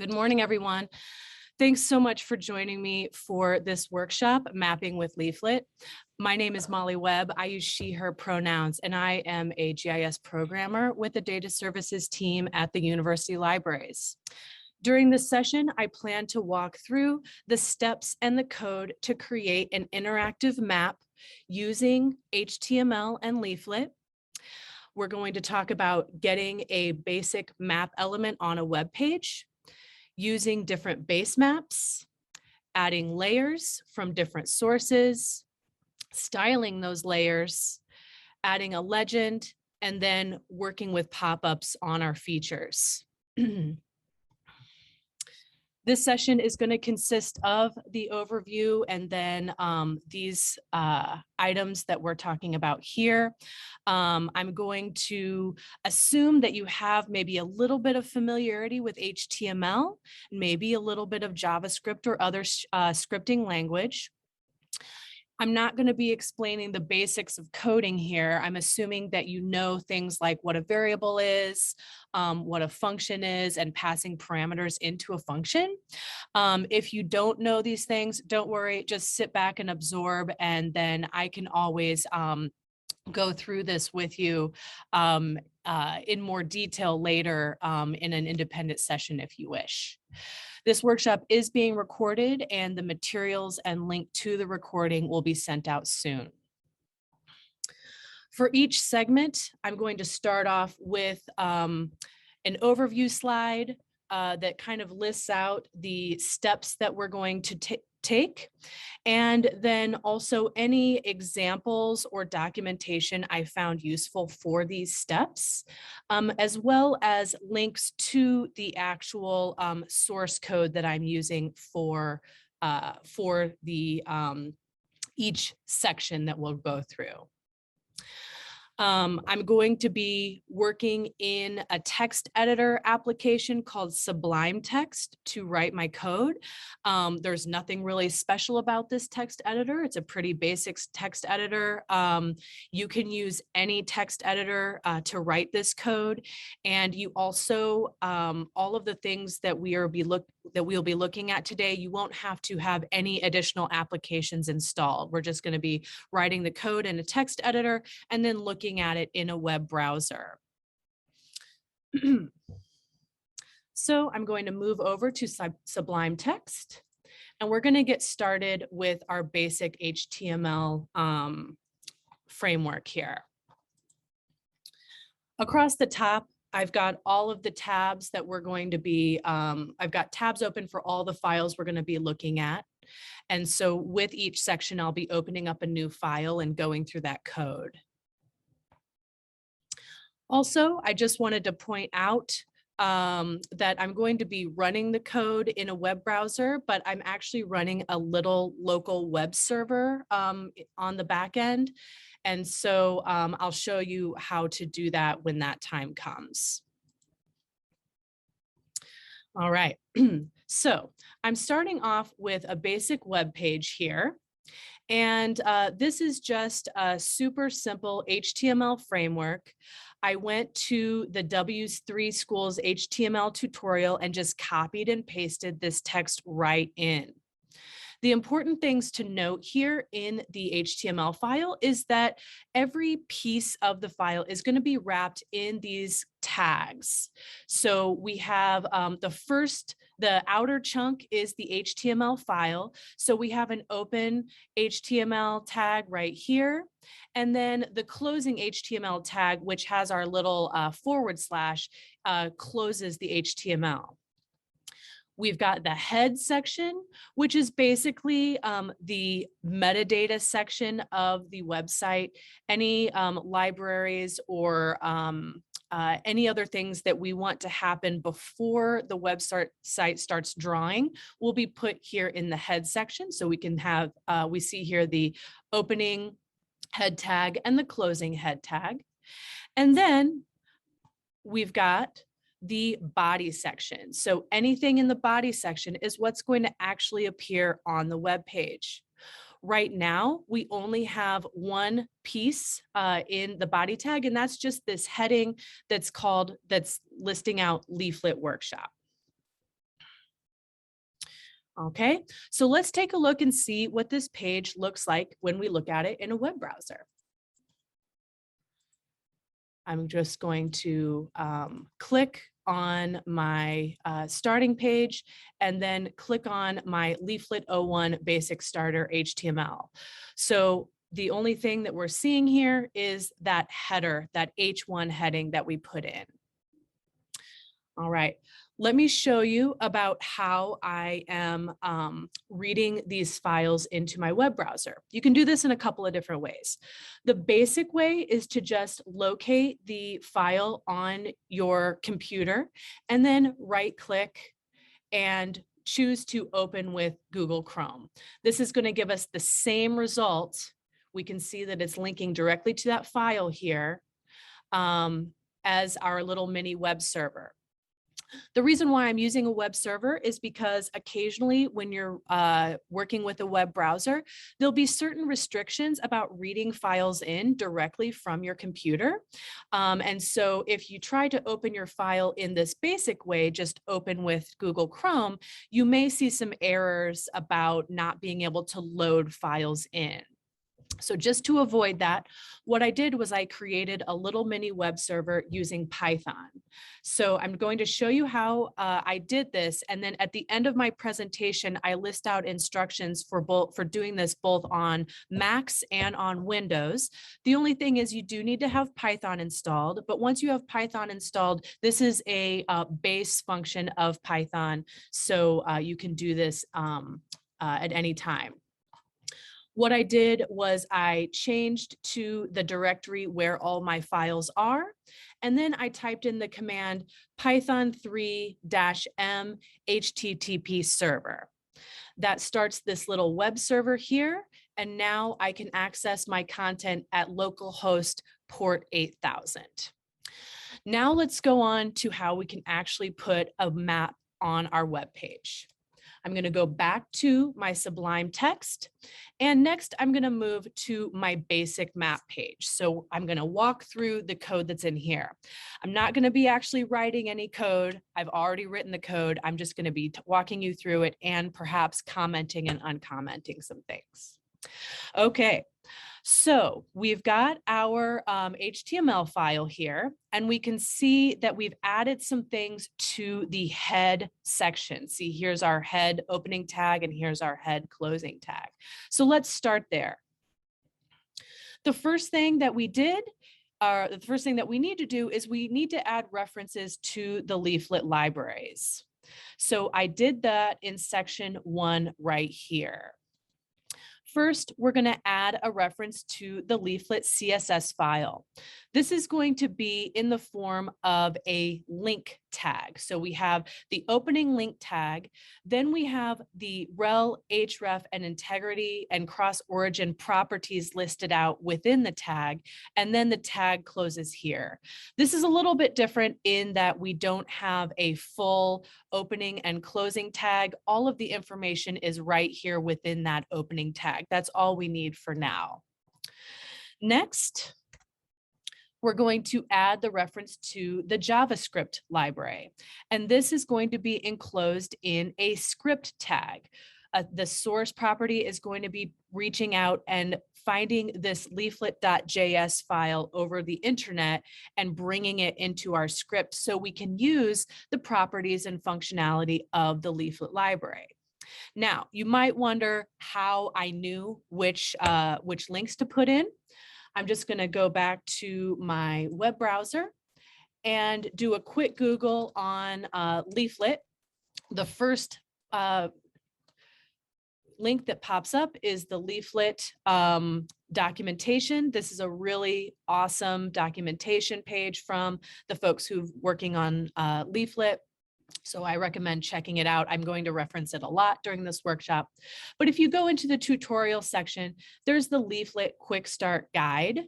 Good morning, everyone. Thanks so much for joining me for this workshop, Mapping with Leaflet. My name is Molly Webb. I use she, her pronouns, and I am a GIS programmer with the data services team at the University Libraries. During this session, I plan to walk through the steps and the code to create an interactive map using HTML and Leaflet. We're going to talk about getting a basic map element on a web page, using different base maps, adding layers from different sources, styling those layers, adding a legend, and then working with pop-ups on our features. This session is going to consist of the overview and then these items that we're talking about here. I'm going to assume that you have maybe a little bit of familiarity with HTML, maybe a little bit of JavaScript or other scripting language. I'm not going to be explaining the basics of coding here. I'm assuming that you know things like what a variable is, what a function is, and passing parameters into a function. If you don't know these things, don't worry, just sit back and absorb, and then I can always go through this with you in more detail later in an independent session if you wish. This workshop is being recorded and the materials and link to the recording will be sent out soon. For each segment, I'm going to start off with an overview slide that kind of lists out the steps that we're going to take, and then also any examples or documentation I found useful for these steps, as well as links to the actual source code that I'm using for the each section that we'll go through. I'm going to be working in a text editor application called Sublime Text to write my code. There's nothing really special about this text editor. It's a pretty basic text editor. You can use any text editor to write this code. And you also, all of the things that we'll be looking at today, you won't have to have any additional applications installed. We're just going to be writing the code in a text editor and then looking at it in a web browser. So I'm going to move over to Sublime Text, and we're going to get started with our basic HTML framework here. Across the top, I've got all of the tabs that we're going to be, I've got tabs open for all the files we're going to be looking at. And so with each section, I'll be opening up a new file and going through that code. Also, I just wanted to point out that I'm going to be running the code in a web browser, but I'm actually running a little local web server on the back end. And so I'll show you how to do that when that time comes. All right, so I'm starting off with a basic web page here. And this is just a super simple HTML framework. I went to the W3 Schools HTML tutorial and just copied and pasted this text right in. The important things to note here in the HTML file is that every piece of the file is going to be wrapped in these tags. So we have the outer chunk is the HTML file. So we have an open HTML tag right here. And then the closing HTML tag, which has our little / closes the HTML. We've got the head section, which is basically the metadata section of the website. Any libraries or any other things that we want to happen before the website starts drawing will be put here in the head section. So we can have, we see here the opening head tag and the closing head tag. And then we've got the body section. So anything in the body section is what's going to actually appear on the web page. Right now, we only have one piece in the body tag, and that's just this heading that's listing out Leaflet Workshop. Okay, so let's take a look and see what this page looks like when we look at it in a web browser. I'm just going to click on my starting page and then click on my Leaflet 01 Basic Starter HTML. So the only thing that we're seeing here is that header, that H1 heading that we put in. All right, let me show you about how I am reading these files into my web browser. You can do this in a couple of different ways. The basic way is to just locate the file on your computer and then right click and choose to open with Google Chrome. This is going to give us the same result. We can see that it's linking directly to that file here as our little mini web server. The reason why I'm using a web server is because occasionally when you're working with a web browser, there'll be certain restrictions about reading files in directly from your computer. And so if you try to open your file in this basic way, just open with Google Chrome, you may see some errors about not being able to load files in. So just to avoid that, what I did was I created a little mini web server using Python. So I'm going to show you how I did this. And then at the end of my presentation, I list out instructions for doing this both on Macs and on Windows. The only thing is you do need to have Python installed, but once you have Python installed, this is a base function of Python. So you can do this at any time. What I did was I changed to the directory where all my files are, and then I typed in the command python3-m http server. That starts this little web server here, and now I can access my content at localhost port 8000. Now let's go on to how we can actually put a map on our web page. I'm going to go back to my Sublime text. And next, I'm going to move to my basic map page. So I'm going to walk through the code that's in here. I'm not going to be actually writing any code. I've already written the code. I'm just going to be walking you through it and perhaps commenting and uncommenting some things. Okay. So we've got our HTML file here, and we can see that we've added some things to the head section. See, here's our head opening tag, and here's our head closing tag. So let's start there. The first thing that we did, the first thing that we need to do is we need to add references to the leaflet libraries. So I did that in section 1 right here. First, we're going to add a reference to the leaflet CSS file. This is going to be in the form of a link tag. So we have the opening link tag, then we have the rel, href, and integrity and cross-origin properties listed out within the tag, and then the tag closes here. This is a little bit different in that we don't have a full opening and closing tag. All of the information is right here within that opening tag. That's all we need for now. Next, we're going to add the reference to the JavaScript library. And this is going to be enclosed in a script tag. The source property is going to be reaching out and finding this leaflet.js file over the internet and bringing it into our script so we can use the properties and functionality of the leaflet library. Now, you might wonder how I knew which links to put in. I'm just going to go back to my web browser and do a quick Google on Leaflet. The first link that pops up is the Leaflet documentation. This is a really awesome documentation page from the folks who've working on Leaflet. So I recommend checking it out. I'm going to reference it a lot during this workshop. But if you go into the tutorial section, there's the Leaflet Quick Start Guide.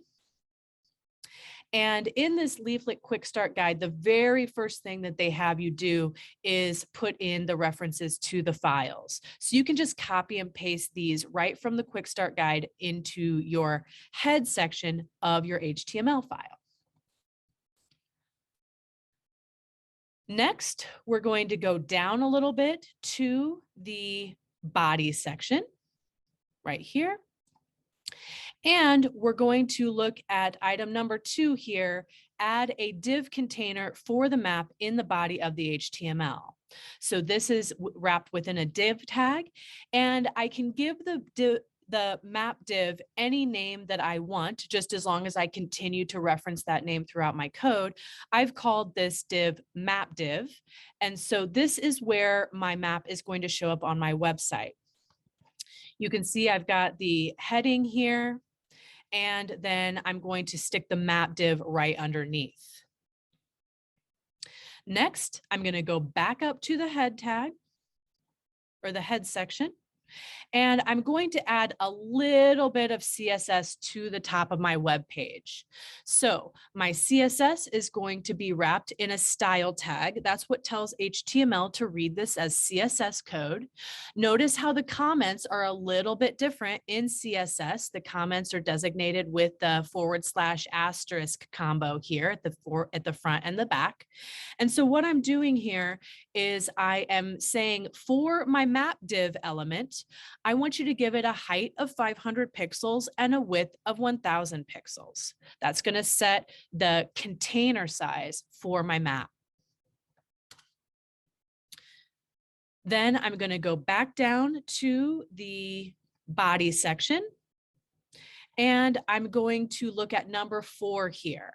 And in this Leaflet Quick Start Guide, the very first thing that they have you do is put in the references to the files. So you can just copy and paste these right from the Quick Start Guide into your head section of your HTML file. Next, we're going to go down a little bit to the body section right here. And we're going to look at item number 2 here, add a div container for the map in the body of the HTML. So this is wrapped within a div tag, and I can give the map div any name that I want, just as long as I continue to reference that name throughout my code. I've called this div map div. And so this is where my map is going to show up on my website. You can see I've got the heading here, and then I'm going to stick the map div right underneath. Next, I'm going to go back up to the head tag or the head section. And I'm going to add a little bit of CSS to the top of my web page. So my CSS is going to be wrapped in a style tag. That's what tells HTML to read this as CSS code. Notice how the comments are a little bit different in CSS. The comments are designated with the /* combo here at the front and the back. And so what I'm doing here is I am saying for my map div element, I want you to give it a height of 500 pixels and a width of 1000 pixels. That's going to set the container size for my map. Then I'm going to go back down to the body section, and I'm going to look at number 4 here.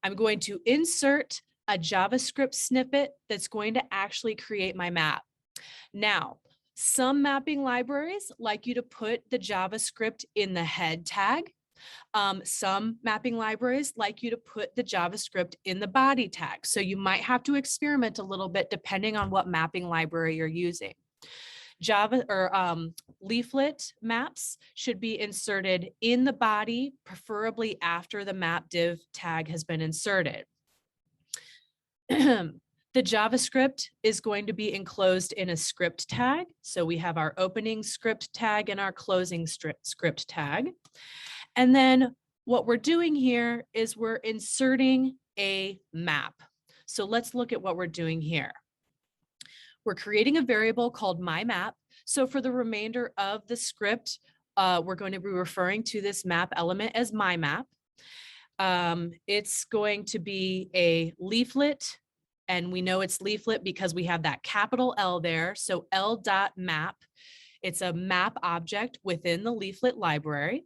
I'm going to insert a JavaScript snippet that's going to actually create my map. Now, some mapping libraries like you to put the JavaScript in the head tag. Some mapping libraries like you to put the JavaScript in the body tag. So you might have to experiment a little bit depending on what mapping library you're using. Leaflet maps should be inserted in the body, preferably after the map div tag has been inserted. The JavaScript is going to be enclosed in a script tag. So we have our opening script tag and our closing script tag. And then what we're doing here is we're inserting a map. So let's look at what we're doing here. We're creating a variable called myMap. So for the remainder of the script, we're going to be referring to this map element as myMap. It's going to be a leaflet, and we know it's leaflet because we have that capital L there. So L.map, it's a map object within the leaflet library.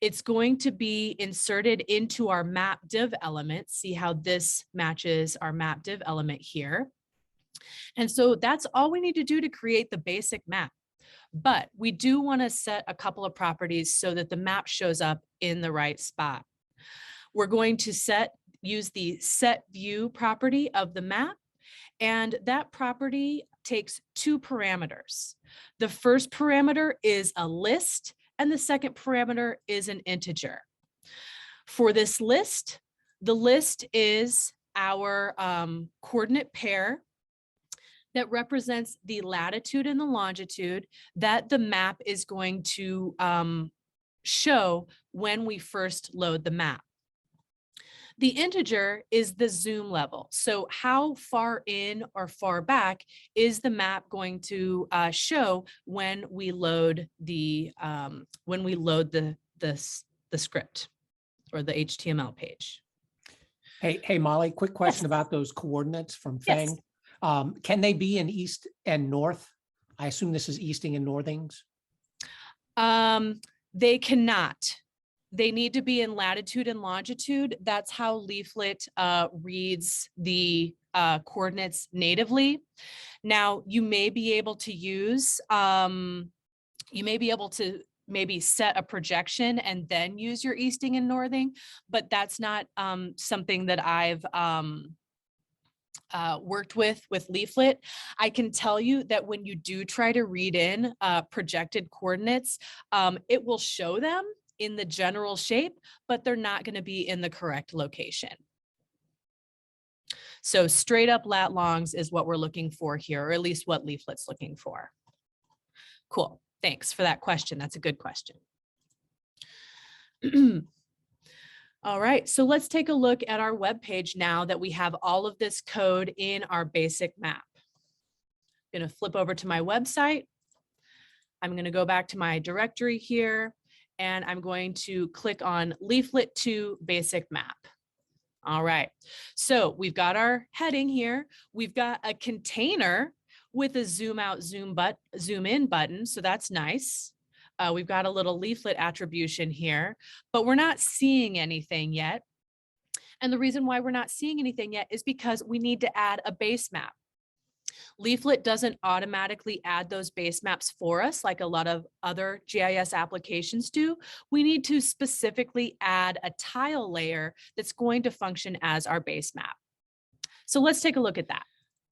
It's going to be inserted into our map div element. See how this matches our map div element here. And so that's all we need to do to create the basic map. But we do want to set a couple of properties so that the map shows up in the right spot. We're going to use the set view property of the map, and that property takes 2 parameters. The first parameter is a list, and the second parameter is an integer. For this list, the list is our coordinate pair that represents the latitude and the longitude that the map is going to show when we first load the map. The integer is the zoom level. So how far in or far back is the map going to show when we load the script or the HTML page? Hey, Molly, quick question about those coordinates from Feng. Yes. Can they be in east and north? I assume this is easting and northings. They cannot. They need to be in latitude and longitude. That's how Leaflet reads the coordinates natively. Now, you may be able to use, maybe set a projection and then use your easting and northing, but that's not something that I've worked with Leaflet. I can tell you that when you do try to read in projected coordinates, it will show them in the general shape, but they're not going to be in the correct location. So straight up lat longs is what we're looking for here, or at least what Leaflet's looking for. Cool. Thanks for that question. That's a good question. All right, so let's take a look at our web page now that we have all of this code in our basic map. I'm going to flip over to my website. I'm going to go back to my directory here, and I'm going to click on Leaflet 2 Basic Map. All right, so we've got our heading here. We've got a container with a zoom out, zoom in button, so that's nice. We've got a little leaflet attribution here, but we're not seeing anything yet. And the reason why we're not seeing anything yet is because we need to add a base map. Leaflet doesn't automatically add those base maps for us like a lot of other GIS applications do. We need to specifically add a tile layer that's going to function as our base map. So let's take a look at that.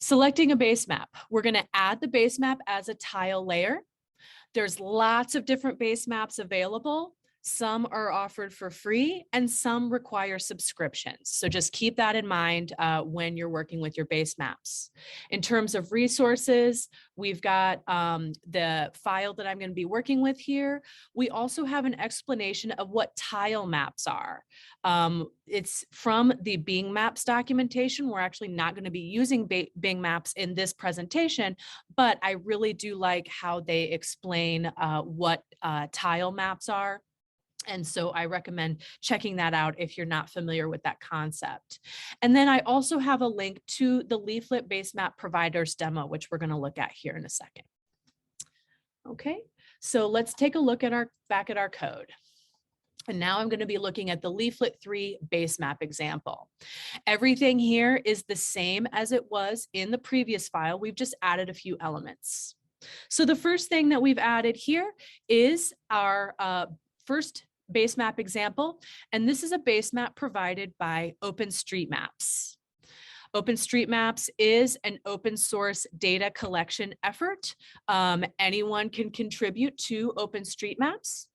Selecting a base map, we're going to add the base map as a tile layer. There's lots of different base maps available. Some are offered for free and some require subscriptions. So just keep that in mind when you're working with your base maps. In terms of resources, we've got the file that I'm going to be working with here. We also have an explanation of what tile maps are. It's from the Bing Maps documentation. We're actually not going to be using Bing Maps in this presentation, but I really do like how they explain what tile maps are. And so I recommend checking that out if you're not familiar with that concept. And then I also have a link to the Leaflet Base Map Providers demo, which we're going to look at here in a second. Okay, so let's take a look at back at our code. And now I'm going to be looking at the Leaflet 3 base map example. Everything here is the same as it was in the previous file. We've just added a few elements. So the first thing that we've added here is our first base map example, and this is a base map provided by OpenStreetMaps. OpenStreetMaps is an open source data collection effort. Anyone can contribute to OpenStreetMaps.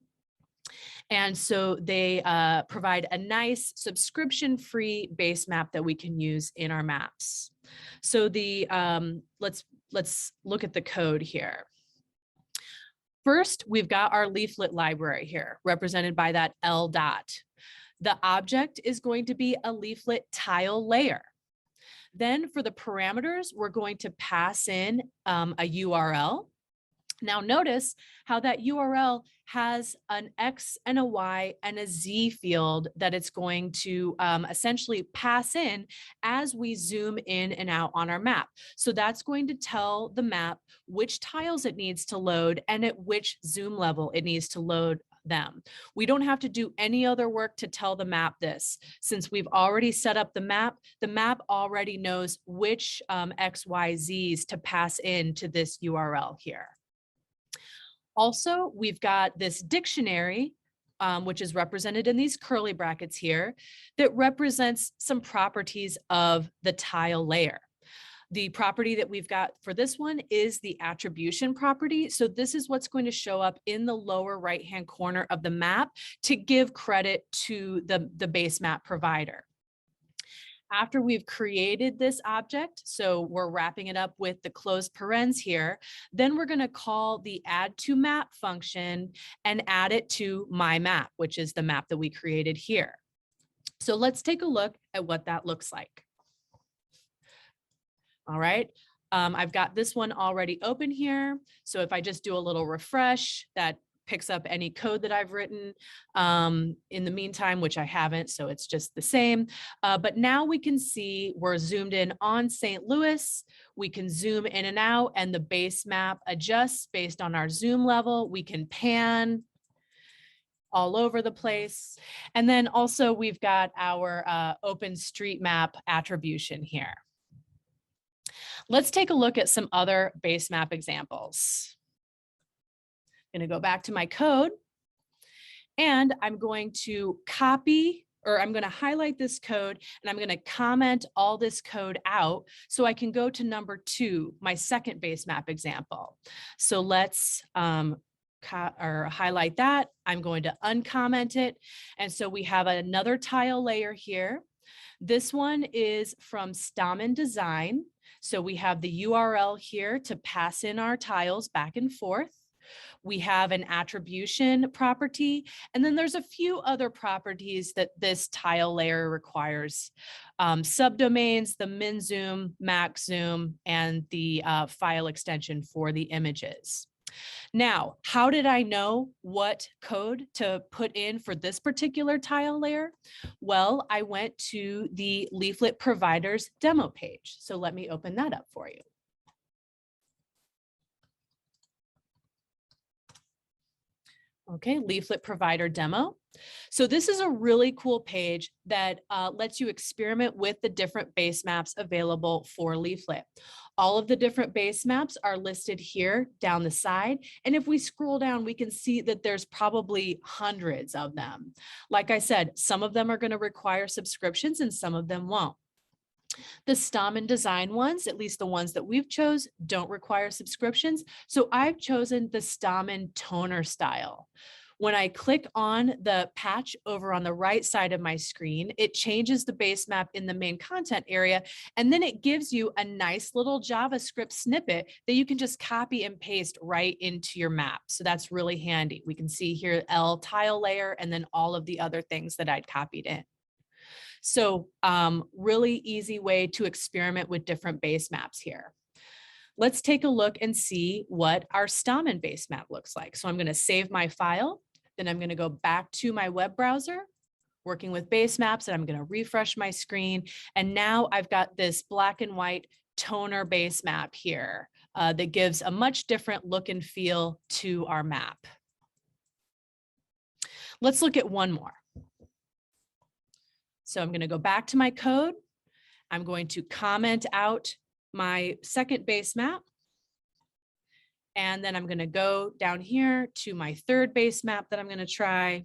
And so they provide a nice subscription-free base map that we can use in our maps. So let's look at the code here. First, we've got our leaflet library here, represented by that L dot. The object is going to be a leaflet tile layer. Then for the parameters, we're going to pass in a URL. Now notice how that URL has an X and a Y and a Z field that it's going to essentially pass in as we zoom in and out on our map. So that's going to tell the map which tiles it needs to load and at which zoom level it needs to load them. We don't have to do any other work to tell the map this. Since we've already set up the map already knows which X, Y, Zs to pass into this URL here. Also, we've got this dictionary, which is represented in these curly brackets here, that represents some properties of the tile layer. The property that we've got for this one is the attribution property. So this is what's going to show up in the lower right-hand corner of the map to give credit to the base map provider. After we've created this object, so we're wrapping it up with the closed parens here, then we're going to call the add to map function and add it to my map, which is the map that we created here. So let's take a look at what that looks like. All right. I've got this one already open here. So if I just do a little refresh, that picks up any code that I've written in the meantime, which I haven't, so it's just the same. But now we can see we're zoomed in on St. Louis. We can zoom in and out, and the base map adjusts based on our zoom level. We can pan all over the place. And then also we've got our OpenStreetMap attribution here. Let's take a look at some other base map examples. I'm going to go back to my code, and I'm going to I'm going to highlight this code, and I'm going to comment all this code out so I can go to number 2, my second base map example. So let's highlight that. I'm going to uncomment it. And so we have another tile layer here. This one is from Stamen Design. So we have the URL here to pass in our tiles back and forth. We have an attribution property, and then there's a few other properties that this tile layer requires. Subdomains, the min zoom, max zoom, and the file extension for the images. Now, how did I know what code to put in for this particular tile layer? Well, I went to the Leaflet Providers demo page. So let me open that up for you. Okay, Leaflet Provider Demo. So this is a really cool page that lets you experiment with the different base maps available for Leaflet. All of the different base maps are listed here down the side. And if we scroll down, we can see that there's probably hundreds of them. Like I said, some of them are going to require subscriptions and some of them won't. The STOM and design ones, at least the ones that we've chose, don't require subscriptions. So I've chosen the STOM and toner style. When I click on the patch over on the right side of my screen, it changes the base map in the main content area, and then it gives you a nice little JavaScript snippet that you can just copy and paste right into your map. So that's really handy. We can see here L tile layer and then all of the other things that I'd copied in. So really easy way to experiment with different base maps here. Let's take a look and see what our Stammen base map looks like. So I'm going to save my file. Then I'm going to go back to my web browser, working with base maps, and I'm going to refresh my screen. And now I've got this black and white toner base map here that gives a much different look and feel to our map. Let's look at one more. So I'm going to go back to my code. I'm going to comment out my second base map. And then I'm going to go down here to my third base map that I'm going to try.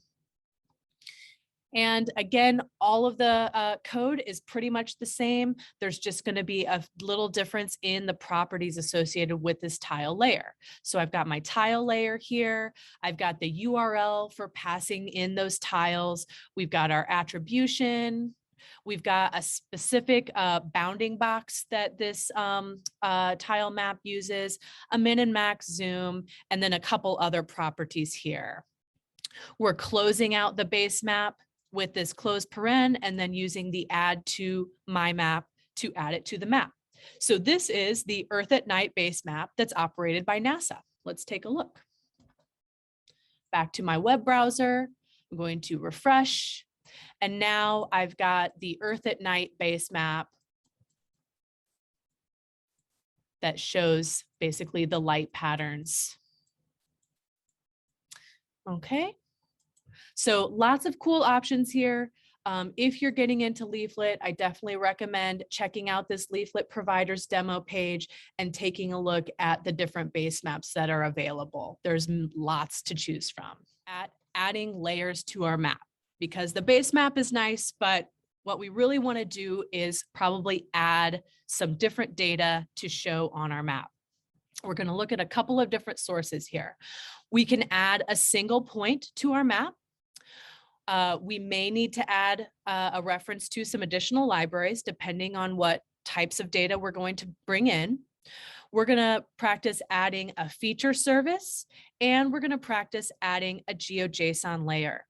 And again, all of the code is pretty much the same. There's just going to be a little difference in the properties associated with this tile layer. So I've got my tile layer here. I've got the URL for passing in those tiles. We've got our attribution. We've got a specific bounding box that this tile map uses, a min and max zoom, and then a couple other properties here. We're closing out the base map with this close paren and then using the add to my map to add it to the map. So this is the Earth at Night base map that's operated by NASA. Let's take a look. Back to my web browser, I'm going to refresh. And now I've got the Earth at Night base map that shows basically the light patterns. Okay. So lots of cool options here. If you're getting into Leaflet, I definitely recommend checking out this Leaflet Providers demo page and taking a look at the different base maps that are available. There's lots to choose from. Adding layers to our map, because the base map is nice, but what we really want to do is probably add some different data to show on our map. We're going to look at a couple of different sources here. We can add a single point to our map. We may need to add a reference to some additional libraries depending on what types of data we're going to bring in. We're going to practice adding a feature service, and we're going to practice adding a Geojson layer.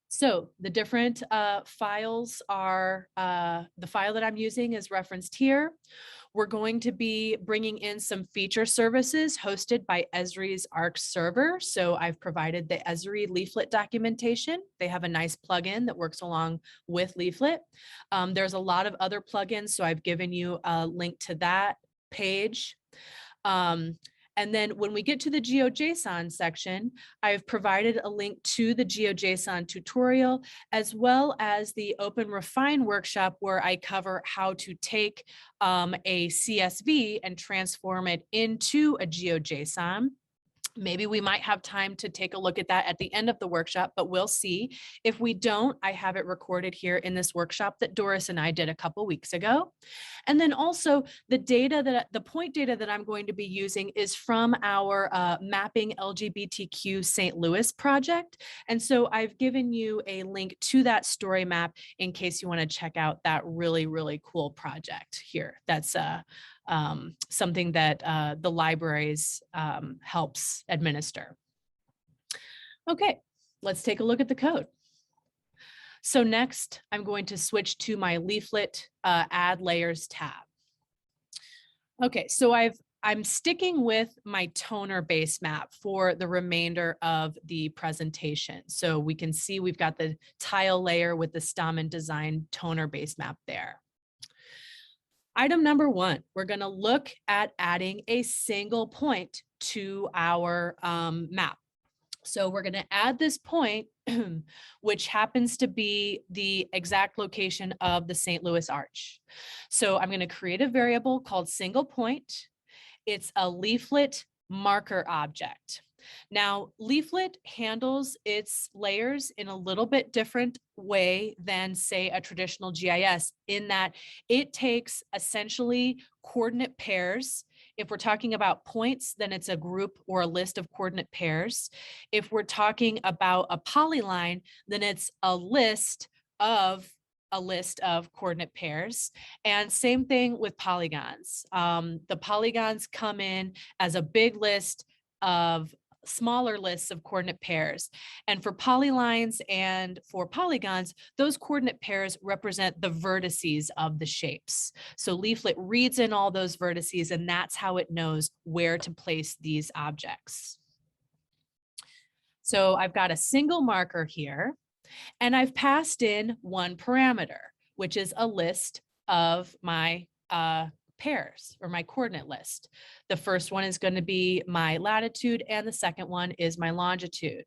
So the different files are, the file that I'm using is referenced here. We're going to be bringing in some feature services hosted by Esri's Arc server. So I've provided the Esri Leaflet Documentation. They have a nice plugin that works along with Leaflet. There's a lot of other plugins, so I've given you a link to that page. And then when we get to the Geojson section, I've provided a link to the Geojson tutorial, as well as the Open Refine workshop where I cover how to take a CSV and transform it into a Geojson. Maybe we might have time to take a look at that at the end of the workshop, but we'll see. If we don't, I have it recorded here in this workshop that Doris and I did a couple weeks ago. And then also the point data that I'm going to be using is from our Mapping LGBTQ St. Louis project. And so I've given you a link to that story map in case you want to check out that really, really cool project here. That's something that the libraries helps administer. Okay, let's take a look at the code. So next, I'm going to switch to my Leaflet Add Layers tab. Okay, so I've I'm sticking with my toner base map for the remainder of the presentation. So we can see we've got the tile layer with the Stamen design toner base map there. Item number 1, we're going to look at adding a single point to our map. So we're going to add this point, which happens to be the exact location of the St. Louis Arch. So I'm going to create a variable called single point. It's a leaflet marker object. Now, Leaflet handles its layers in a little bit different way than, say, a traditional GIS, in that it takes essentially coordinate pairs. If we're talking about points, then it's a group or a list of coordinate pairs. If we're talking about a polyline, then it's a list of coordinate pairs. And same thing with polygons. The polygons come in as a big list of smaller lists of coordinate pairs. And for polylines and for polygons, those coordinate pairs represent the vertices of the shapes. So Leaflet reads in all those vertices, and that's how it knows where to place these objects. So I've got a single marker here, and I've passed in one parameter, which is a list of my pairs, or my coordinate list. The first one is going to be my latitude, and the second one is my longitude.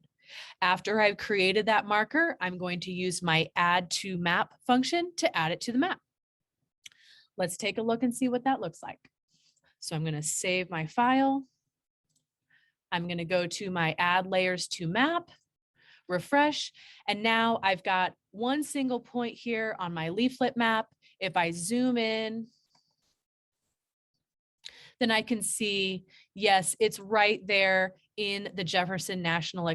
After I've created that marker, I'm going to use my add to map function to add it to the map. Let's take a look and see what that looks like. So I'm going to save my file. I'm going to go to my add layers to map, refresh, and now I've got one single point here on my leaflet map. If I zoom in, then I can see, yes, it's right there in the Jefferson National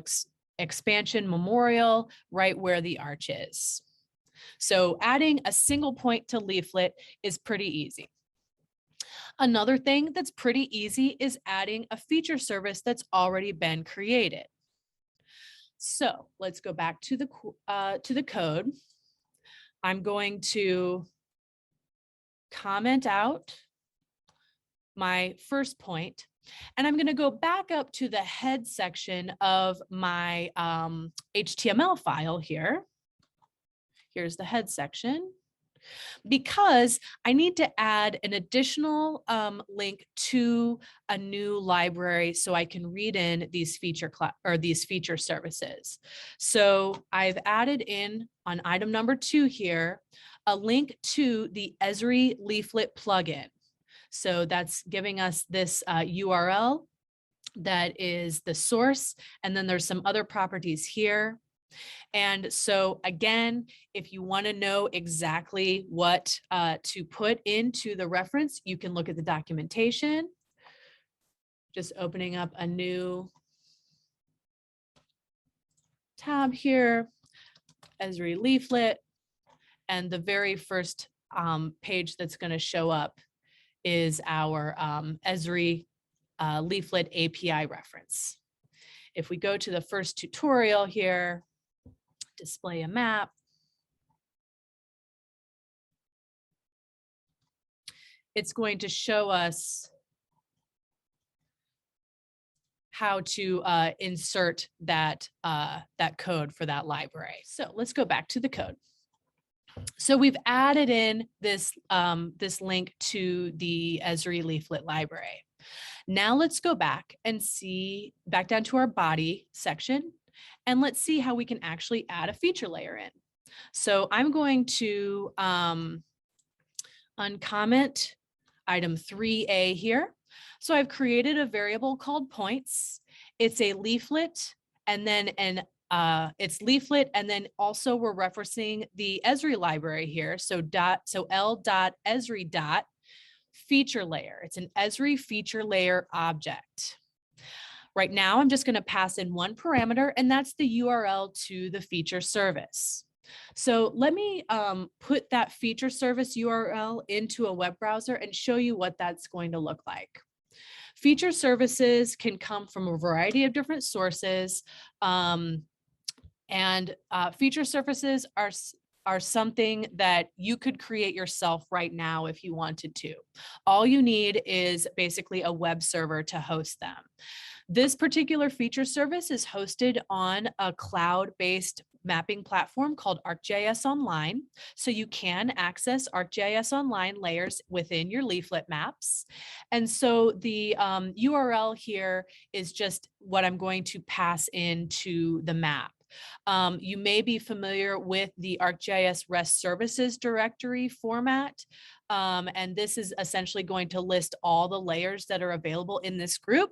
Expansion Memorial, right where the arch is. So adding a single point to Leaflet is pretty easy. Another thing that's pretty easy is adding a feature service that's already been created. So let's go back to the code. I'm going to comment out my first point, and I'm going to go back up to the head section of my HTML file here. Here's the head section, because I need to add an additional link to a new library so I can read in these feature services. So I've added in on item number 2 here a link to the Esri Leaflet plugin. So that's giving us this URL that is the source, and then there's some other properties here. And so again, if you want to know exactly what to put into the reference, you can look at the documentation. Just opening up a new tab here, Esri Leaflet, and the very first page that's going to show up is our Esri Leaflet API reference. If we go to the first tutorial here, display a map, it's going to show us how to insert that code for that library. So let's go back to the code. So we've added in this link to the Esri Leaflet library. Now let's go back and see, back down to our body section, and let's see how we can actually add a feature layer in. So I'm going to uncomment item 3A here. So I've created a variable called points. It's a leaflet, and then it's leaflet, and then also we're referencing the Esri library here. So L.Esri dot feature layer. It's an Esri feature layer object. Right now, I'm just going to pass in one parameter, and that's the URL to the feature service. So let me put that feature service URL into a web browser and show you what that's going to look like. Feature services can come from a variety of different sources, and feature services are are something that you could create yourself right now if you wanted to. All you need is basically a web server to host them. This particular feature service is hosted on a cloud-based mapping platform called ArcGIS Online. So you can access ArcGIS Online layers within your leaflet maps. And so the URL here is just what I'm going to pass into the map. You may be familiar with the ArcGIS REST services directory format. And this is essentially going to list all the layers that are available in this group.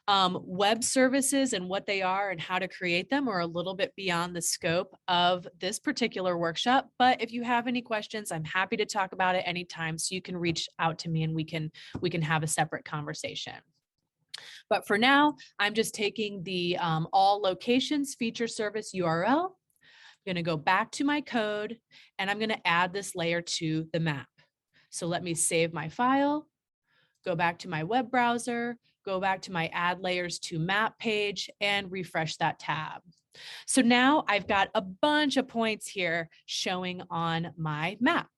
Web services and what they are and how to create them are a little bit beyond the scope of this particular workshop. But if you have any questions, I'm happy to talk about it anytime. So you can reach out to me and we can have a separate conversation. But for now, I'm just taking the all locations feature service URL. I'm going to go back to my code and I'm going to add this layer to the map. So let me save my file, go back to my web browser, go back to my add layers to map page and refresh that tab. So now I've got a bunch of points here showing on my map.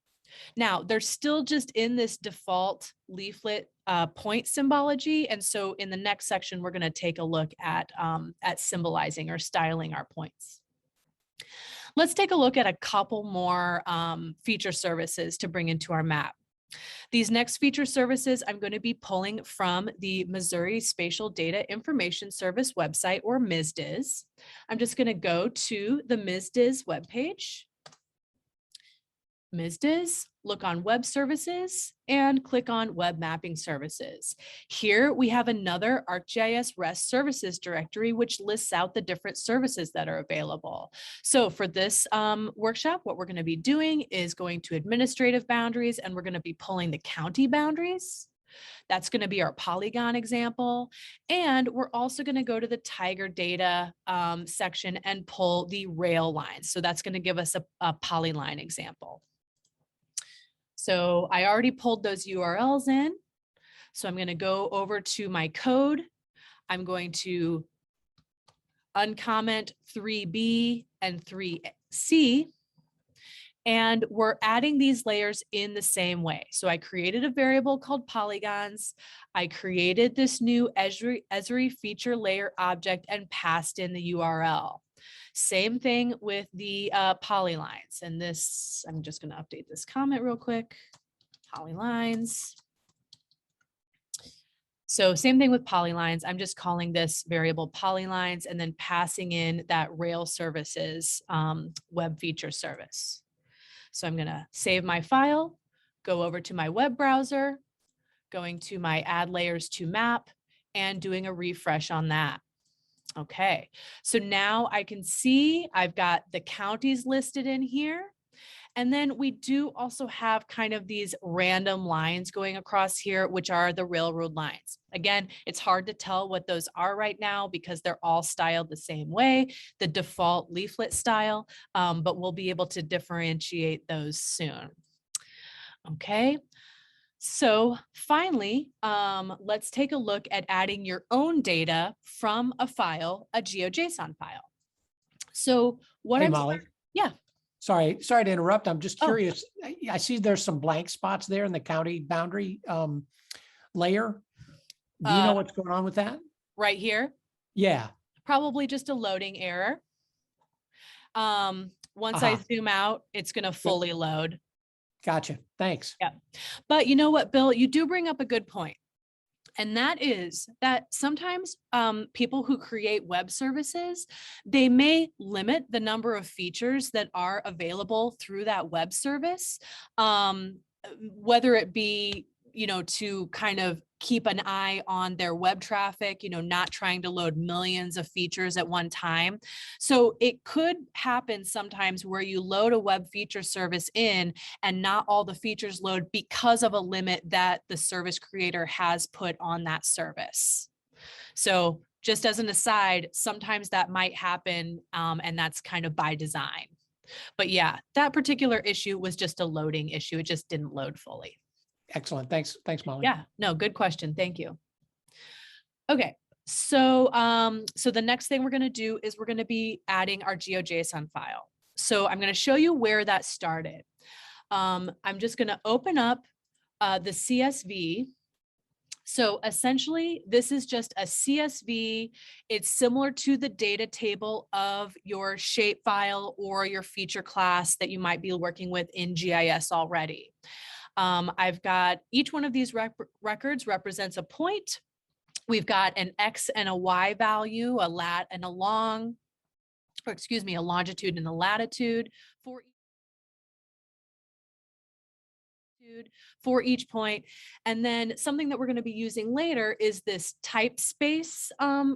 Now they're still just in this default leaflet point symbology. And so in the next section, we're going to take a look at symbolizing or styling our points. Let's take a look at a couple more feature services to bring into our map. These next feature services I'm going to be pulling from the Missouri Spatial Data Information Service website, or MSDIS. I'm just going to go to the MSDIS webpage. MSDIS, look on web services and click on web mapping services. Here we have another ArcGIS REST services directory, which lists out the different services that are available. So for this workshop, what we're going to be doing is going to administrative boundaries, and we're going to be pulling the county boundaries. That's going to be our polygon example. And we're also going to go to the Tiger data section and pull the rail lines. So that's going to give us a polyline example. So I already pulled those URLs in. So I'm going to go over to my code. I'm going to uncomment 3B and 3C. And we're adding these layers in the same way. So I created a variable called polygons. I created this new Esri feature layer object and passed in the URL. Same thing with the polylines. And this, I'm just going to update this comment real quick. Polylines. So same thing with polylines. I'm just calling this variable polylines and then passing in that rail services web feature service. So I'm going to save my file, go over to my web browser, going to my add layers to map and doing a refresh on that. Okay, so now I can see I've got the counties listed in here. And then we do also have kind of these random lines going across here, which are the railroad lines. Again, it's hard to tell what those are right now because they're all styled the same way, the default leaflet style, but we'll be able to differentiate those soon. Okay. So finally, let's take a look at adding your own data from a file, a Geojson file. So what Hey, I'm, Molly. yeah. Sorry to interrupt. I'm just Oh. curious. I see there's some blank spots there in the county boundary layer. Do you know what's going on with that? Right here? Yeah. Probably just a loading error. Once I zoom out, it's going to fully load. Gotcha. Thanks. Yeah. But you know what, Bill, you do bring up a good point. And that is that sometimes people who create web services, they may limit the number of features that are available through that web service, whether it be, you know, to kind of keep an eye on their web traffic, you know, not trying to load millions of features at one time. So it could happen sometimes where you load a web feature service in and not all the features load because of a limit that the service creator has put on that service. So just as an aside, sometimes that might happen, and that's kind of by design. But yeah, that particular issue was just a loading issue. It just didn't load fully. Excellent. Thanks, Molly. Yeah, no, good question. Thank you. Okay, so so the next thing we're going to do is we're going to be adding our Geojson file. So I'm going to show you where that started. I'm just going to open up the CSV. So essentially, this is just a CSV. It's similar to the data table of your shapefile or your feature class that you might be working with in GIS already. I've got each one of these records represents a point. We've got an X and a Y value, a lat and a long, or excuse me, a longitude and a latitude for each point. And then something that we're going to be using later is this type space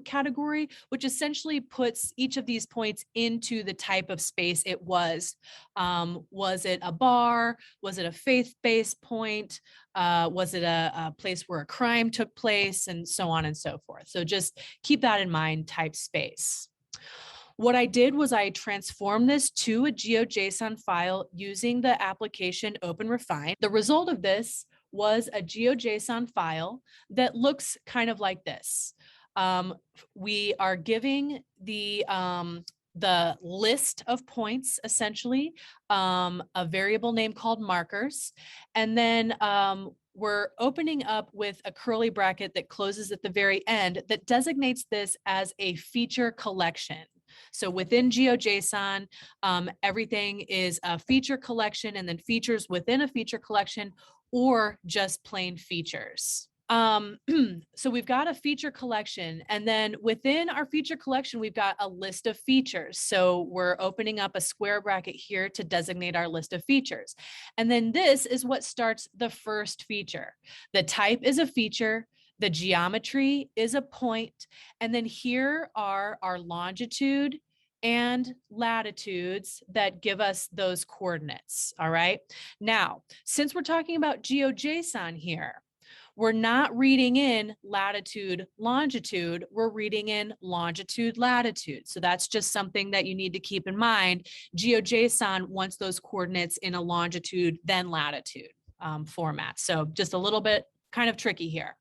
category, which essentially puts each of these points into the type of space it was. Was it a bar? Was it a faith-based point? Was it a place where a crime took place, and so on and so forth. So just keep that in mind, type space. What I did was I transformed this to a GeoJSON file using the application OpenRefine. The result of this was a GeoJSON file that looks kind of like this. We are giving the list of points, essentially, a variable name called markers, and then we're opening up with a curly bracket that closes at the very end that designates this as a feature collection. So within GeoJSON, everything is a feature collection and then features within a feature collection or just plain features. So we've got a feature collection, and then within our feature collection, we've got a list of features. So we're opening up a square bracket here to designate our list of features. And then this is what starts the first feature. The type is a feature. The geometry is a point. And then here are our longitude and latitudes that give us those coordinates. All right. Now, since we're talking about GeoJSON here, we're not reading in latitude, longitude, we're reading in longitude, latitude. So that's just something that you need to keep in mind. GeoJSON wants those coordinates in a longitude, then latitude format. So just a little bit kind of tricky here.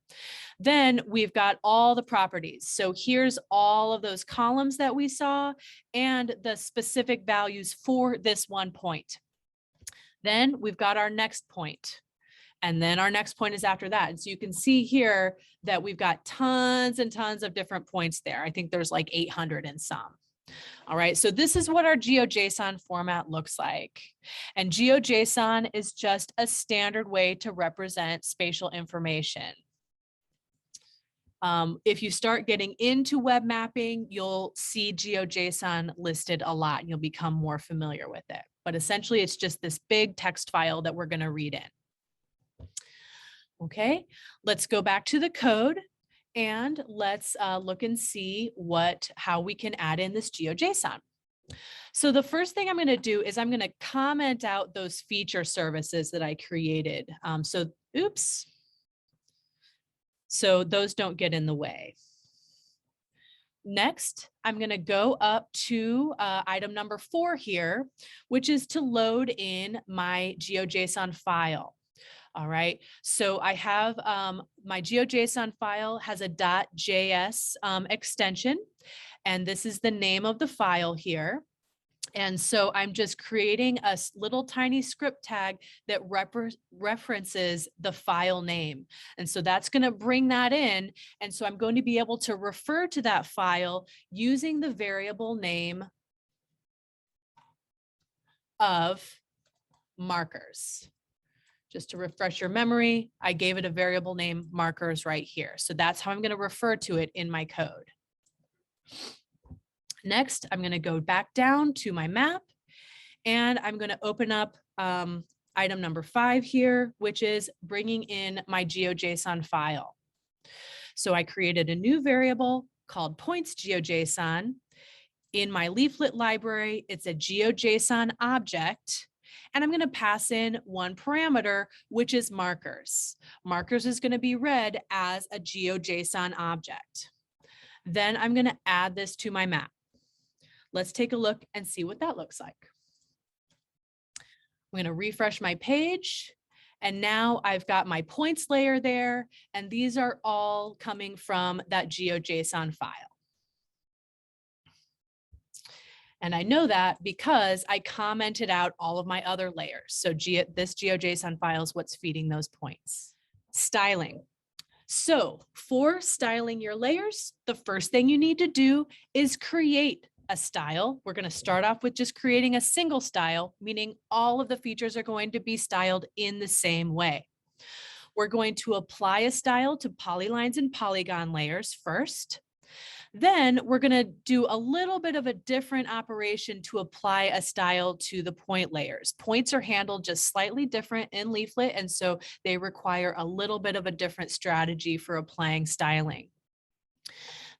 Then we've got all the properties. So here's all of those columns that we saw and the specific values for this one point. Then we've got our next point. And then our next point is after that. And so you can see here that we've got tons and tons of different points there. I think there's like 800 and some. All right, so this is what our GeoJSON format looks like. And GeoJSON is just a standard way to represent spatial information. If you start getting into web mapping, you'll see GeoJSON listed a lot and you'll become more familiar with it. But essentially, it's just this big text file that we're going to read in. Okay, let's go back to the code and let's look and see how we can add in this GeoJSON. So the first thing I'm going to do is I'm going to comment out those feature services that I created. Oops. So those don't get in the way. Next, I'm going to go up to item number 4 here, which is to load in my GeoJSON file. All right, so I have my GeoJSON file has a .js extension, and this is the name of the file here. And so I'm just creating a little tiny script tag that references the file name. And so that's going to bring that in. And so I'm going to be able to refer to that file using the variable name of markers. Just to refresh your memory, I gave it a variable name markers right here. So that's how I'm going to refer to it in my code. Next, I'm going to go back down to my map and I'm going to open up item number 5 here, which is bringing in my GeoJSON file. So I created a new variable called points GeoJSON. In my leaflet library, it's a GeoJSON object. And I'm going to pass in one parameter, which is markers. Markers is going to be read as a GeoJSON object. Then I'm going to add this to my map. Let's take a look and see what that looks like. I'm going to refresh my page. And now I've got my points layer there. And these are all coming from that GeoJSON file. And I know that because I commented out all of my other layers. So this GeoJSON file is what's feeding those points. Styling. So for styling your layers, the first thing you need to do is create a style. We're going to start off with just creating a single style, meaning all of the features are going to be styled in the same way. We're going to apply a style to polylines and polygon layers first. Then we're going to do a little bit of a different operation to apply a style to the point layers. Points are handled just slightly different in Leaflet, and so they require a little bit of a different strategy for applying styling.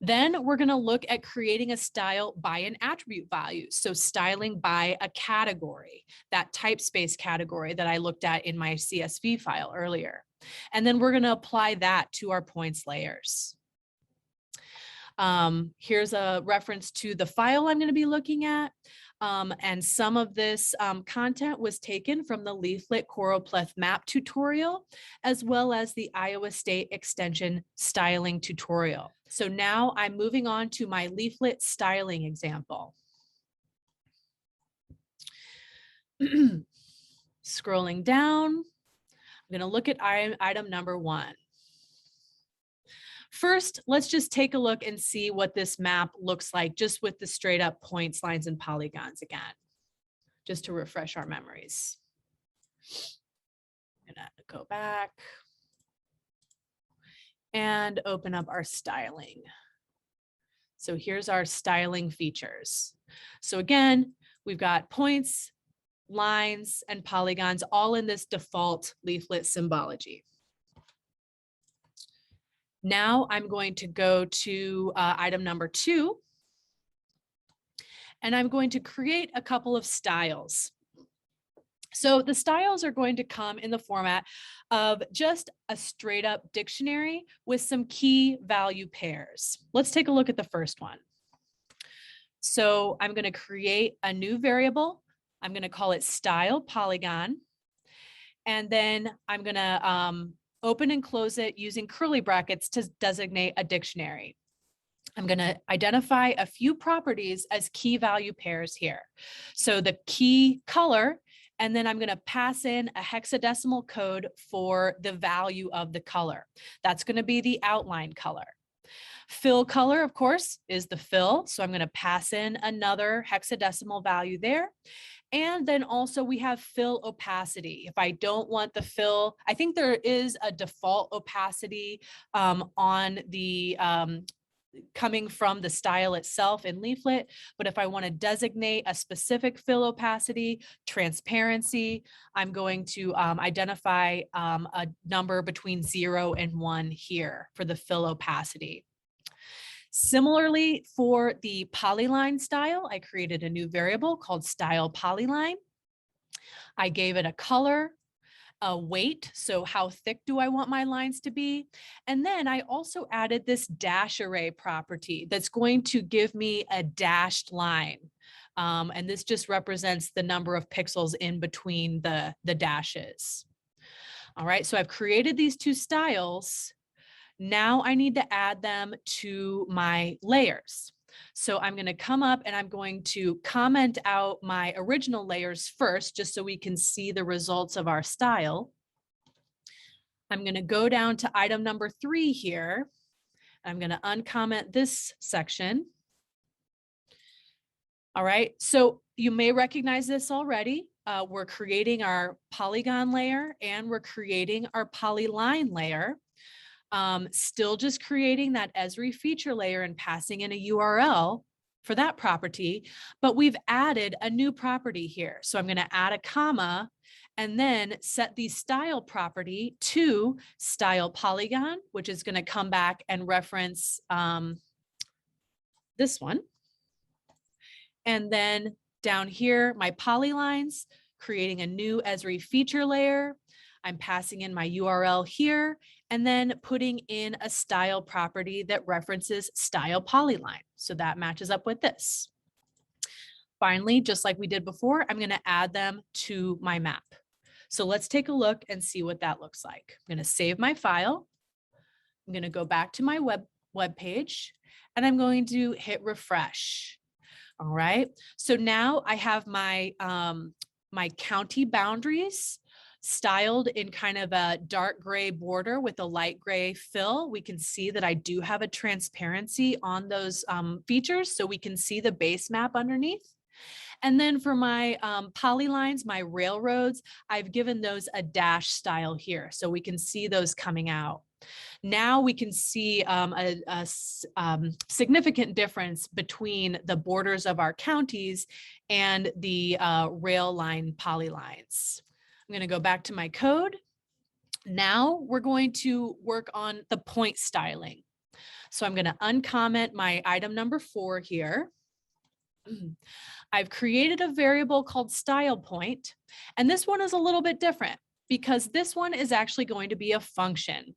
Then we're going to look at creating a style by an attribute value. So styling by a category, that type space category that I looked at in my CSV file earlier. And then we're going to apply that to our points layers. Here's a reference to the file I'm going to be looking at. And some of this content was taken from the Leaflet Choropleth map tutorial, as well as the Iowa State Extension styling tutorial. So now I'm moving on to my Leaflet styling example. Scrolling down, I'm going to look at item number 1. First, let's just take a look and see what this map looks like just with the straight up points, lines, and polygons again, just to refresh our memories. I'm gonna go back and open up our styling. So here's our styling features. So again, we've got points, lines, and polygons all in this default Leaflet symbology. Now I'm going to go to item number 2, and I'm going to create a couple of styles. So the styles are going to come in the format of just a straight up dictionary with some key value pairs. Let's take a look at the first one. So I'm going to create a new variable. I'm going to call it style polygon. And then I'm going to open and close it using curly brackets to designate a dictionary. I'm going to identify a few properties as key value pairs here. So the key color, and then I'm going to pass in a hexadecimal code for the value of the color. That's going to be the outline color. Fill color, of course, is the fill. So I'm going to pass in another hexadecimal value there. And then also we have fill opacity. If I don't want the fill, I think there is a default opacity on the coming from the style itself in Leaflet. But if I want to designate a specific fill opacity, transparency, I'm going to identify a number between 0 and 1 here for the fill opacity. Similarly, for the polyline style, I created a new variable called style polyline. I gave it a color, a weight, so how thick do I want my lines to be? And then I also added this dash array property that's going to give me a dashed line. And this just represents the number of pixels in between the dashes. All right, so I've created these two styles. Now I need to add them to my layers. So I'm going to come up and I'm going to comment out my original layers first, just so we can see the results of our style. I'm going to go down to item number 3 here. I'm going to uncomment this section. All right, so you may recognize this already. We're creating our polygon layer and we're creating our polyline layer. Still just creating that Esri feature layer and passing in a URL for that property, but we've added a new property here. So I'm going to add a comma and then set the style property to style polygon, which is going to come back and reference this one. And then down here, my polylines, creating a new Esri feature layer. I'm passing in my URL here and then putting in a style property that references style polyline. So that matches up with this. Finally, just like we did before, I'm going to add them to my map. So let's take a look and see what that looks like. I'm going to save my file. I'm going to go back to my web page and I'm going to hit refresh. All right. So now I have my, my county boundaries styled in kind of a dark gray border with a light gray fill. We can see that I do have a transparency on those features, so we can see the base map underneath. And then for my polylines, my railroads, I've given those a dash style here, so we can see those coming out. Now we can see a significant difference between the borders of our counties and the rail line polylines. I'm going to go back to my code. Now we're going to work on the point styling. So I'm going to uncomment my item number 4 here. I've created a variable called style point, and this one is a little bit different because this one is actually going to be a function.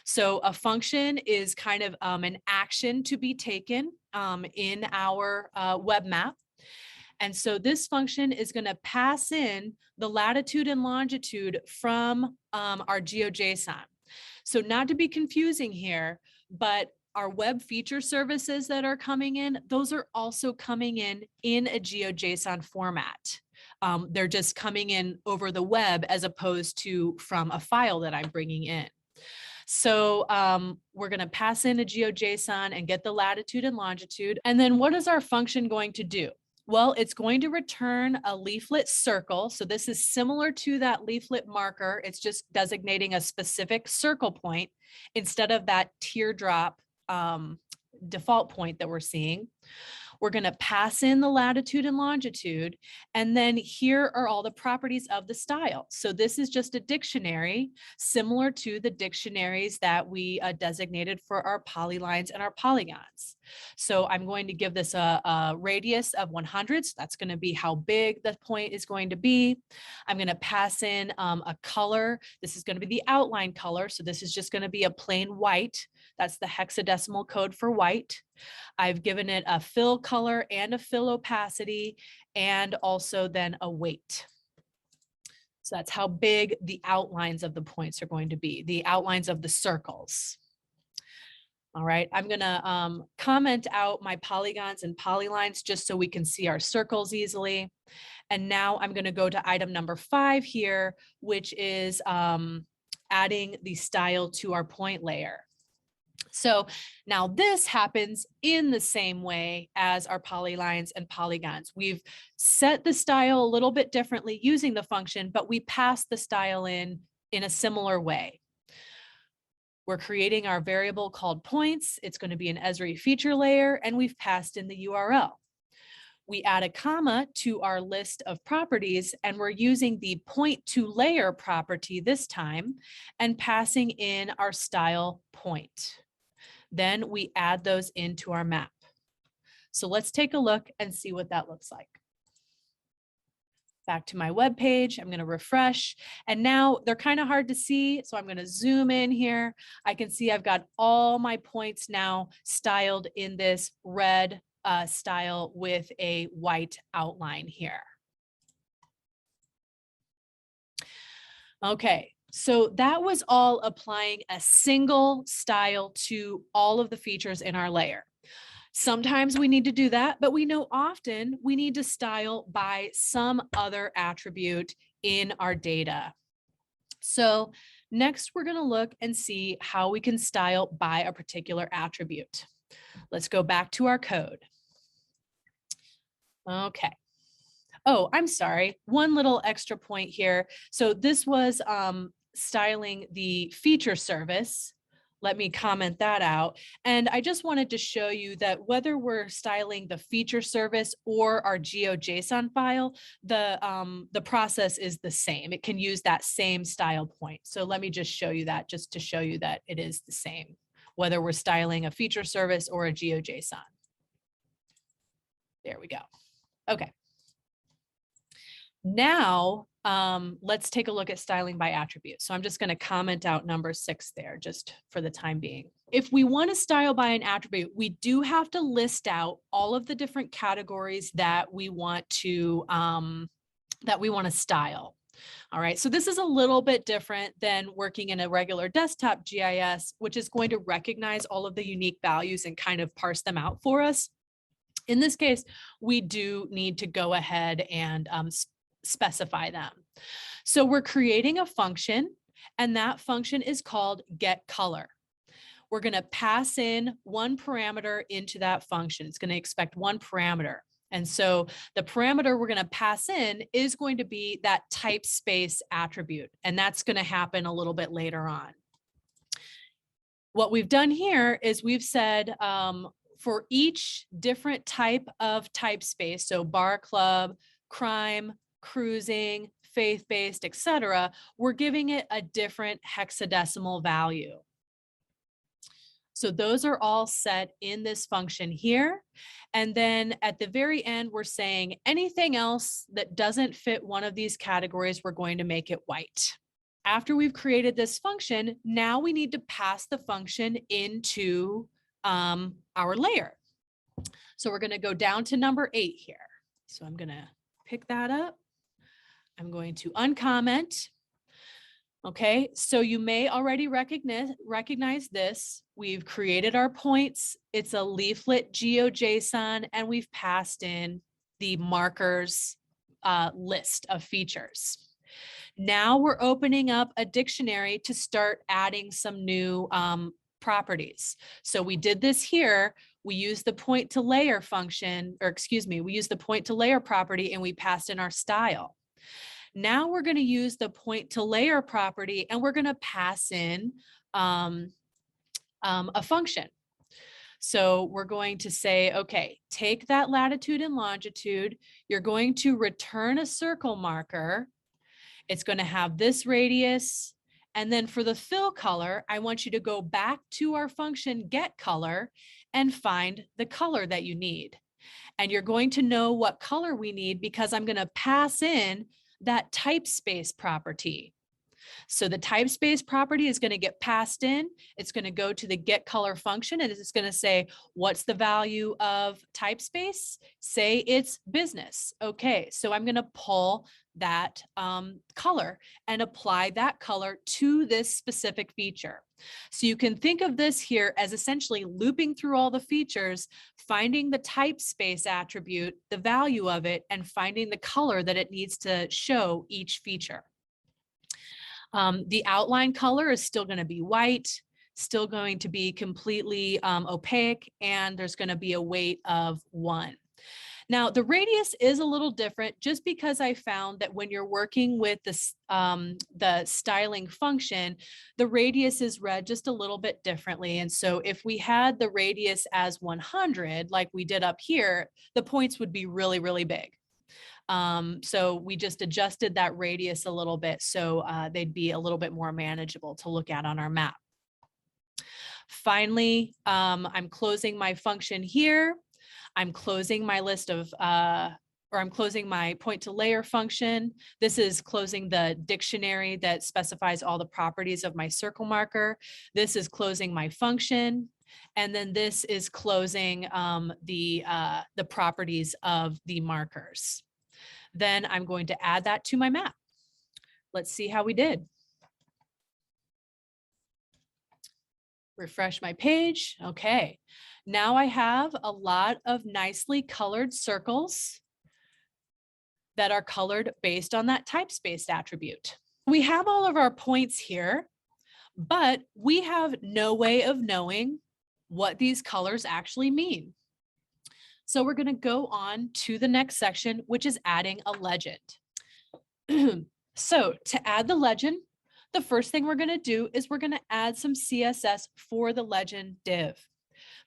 So a function is kind of an action to be taken in our web map. And so this function is going to pass in the latitude and longitude from our Geojson. So not to be confusing here, but our web feature services that are coming in, those are also coming in a Geojson format. They're just coming in over the web as opposed to from a file that I'm bringing in. So we're going to pass in a Geojson and get the latitude and longitude. And then what is our function going to do? Well, it's going to return a leaflet circle. So this is similar to that leaflet marker. It's just designating a specific circle point instead of that teardrop default point that we're seeing. We're going to pass in the latitude and longitude, and then here are all the properties of the style. So this is just a dictionary similar to the dictionaries that we designated for our polylines and our polygons. So I'm going to give this a radius of 100. So that's going to be how big the point is going to be. I'm going to pass in a color. This is going to be the outline color. So this is just going to be a plain white. That's the hexadecimal code for white. I've given it a fill color and a fill opacity, and also then a weight. So that's how big the outlines of the points are going to be, the outlines of the circles. All right, I'm gonna comment out my polygons and polylines just so we can see our circles easily. And now I'm gonna go to item number 5 here, which is adding the style to our point layer. So now this happens in the same way as our polylines and polygons. We've set the style a little bit differently using the function, but we pass the style in a similar way. We're creating our variable called points. It's going to be an Esri feature layer, and we've passed in the URL. We add a comma to our list of properties, and we're using the point to layer property this time and passing in our style point. Then we add those into our map. So let's take a look and see what that looks like. Back to my web page, I'm going to refresh, and now they're kind of hard to see, so I'm going to zoom in here. I can see I've got all my points now styled in this red style with a white outline here. Okay. So that was all applying a single style to all of the features in our layer. Sometimes we need to do that, but we know often we need to style by some other attribute in our data. So next we're going to look and see how we can style by a particular attribute. Let's go back to our code. Okay. Oh, I'm sorry. One little extra point here. So this was styling the feature service. Let me comment that out. And I just wanted to show you that whether we're styling the feature service or our Geojson file, the process is the same. It can use that same style point. So let me just show you that, just to show you that it is the same, whether we're styling a feature service or a Geojson. There we go. Okay. Now, let's take a look at styling by attribute. So I'm just going to comment out number 6 there just for the time being. If we want to style by an attribute, we do have to list out all of the different categories that we want to style. All right, so this is a little bit different than working in a regular desktop GIS, which is going to recognize all of the unique values and kind of parse them out for us. In this case, we do need to go ahead and specify them. So we're creating a function, and that function is called getColor. We're going to pass in one parameter into that function. It's going to expect one parameter. And so the parameter we're going to pass in is going to be that type space attribute, and that's going to happen a little bit later on. What we've done here is we've said for each different type of type space, so bar club, crime, cruising, faith-based, etc., we're giving it a different hexadecimal value. So those are all set in this function here. And then at the very end, we're saying anything else that doesn't fit one of these categories, we're going to make it white. After we've created this function, now we need to pass the function into our layer. So we're going to go down to number 8 here. So I'm going to pick that up. I'm going to uncomment. Okay, so you may already recognize this. We've created our points. It's a leaflet Geojson, and we've passed in the markers list of features. Now we're opening up a dictionary to start adding some new properties. So we did this here. We used the point to layer function, or excuse me, we used the point to layer property, and we passed in our style. Now we're going to use the point to layer property, and we're going to pass in a function. So we're going to say, okay, take that latitude and longitude. You're going to return a circle marker. It's going to have this radius. And then for the fill color, I want you to go back to our function getColor and find the color that you need. And you're going to know what color we need because I'm going to pass in that type space property. So the type space property is going to get passed in. It's going to go to the getColor function, and it's going to say, what's the value of type space? Say it's business. Okay, so I'm going to pull that color and apply that color to this specific feature. So you can think of this here as essentially looping through all the features, finding the type space attribute, the value of it, and finding the color that it needs to show each feature. The outline color is still going to be white, still going to be completely opaque, and there's going to be a weight of 1. Now, the radius is a little different just because I found that when you're working with this, the styling function, the radius is read just a little bit differently. And so if we had the radius as 100, like we did up here, the points would be really, really big. So we just adjusted that radius a little bit so they'd be a little bit more manageable to look at on our map. Finally, I'm closing my function here. I'm closing my list of, or I'm closing my point to layer function. This is closing the dictionary that specifies all the properties of my circle marker. This is closing my function. And then this is closing the properties of the markers. Then I'm going to add that to my map. Let's see how we did. Refresh my page. Okay. Now I have a lot of nicely colored circles that are colored based on that type space attribute. We have all of our points here, but we have no way of knowing what these colors actually mean. So we're going to go on to the next section, which is adding a legend. So to add the legend, the first thing we're going to do is we're going to add some CSS for the legend div,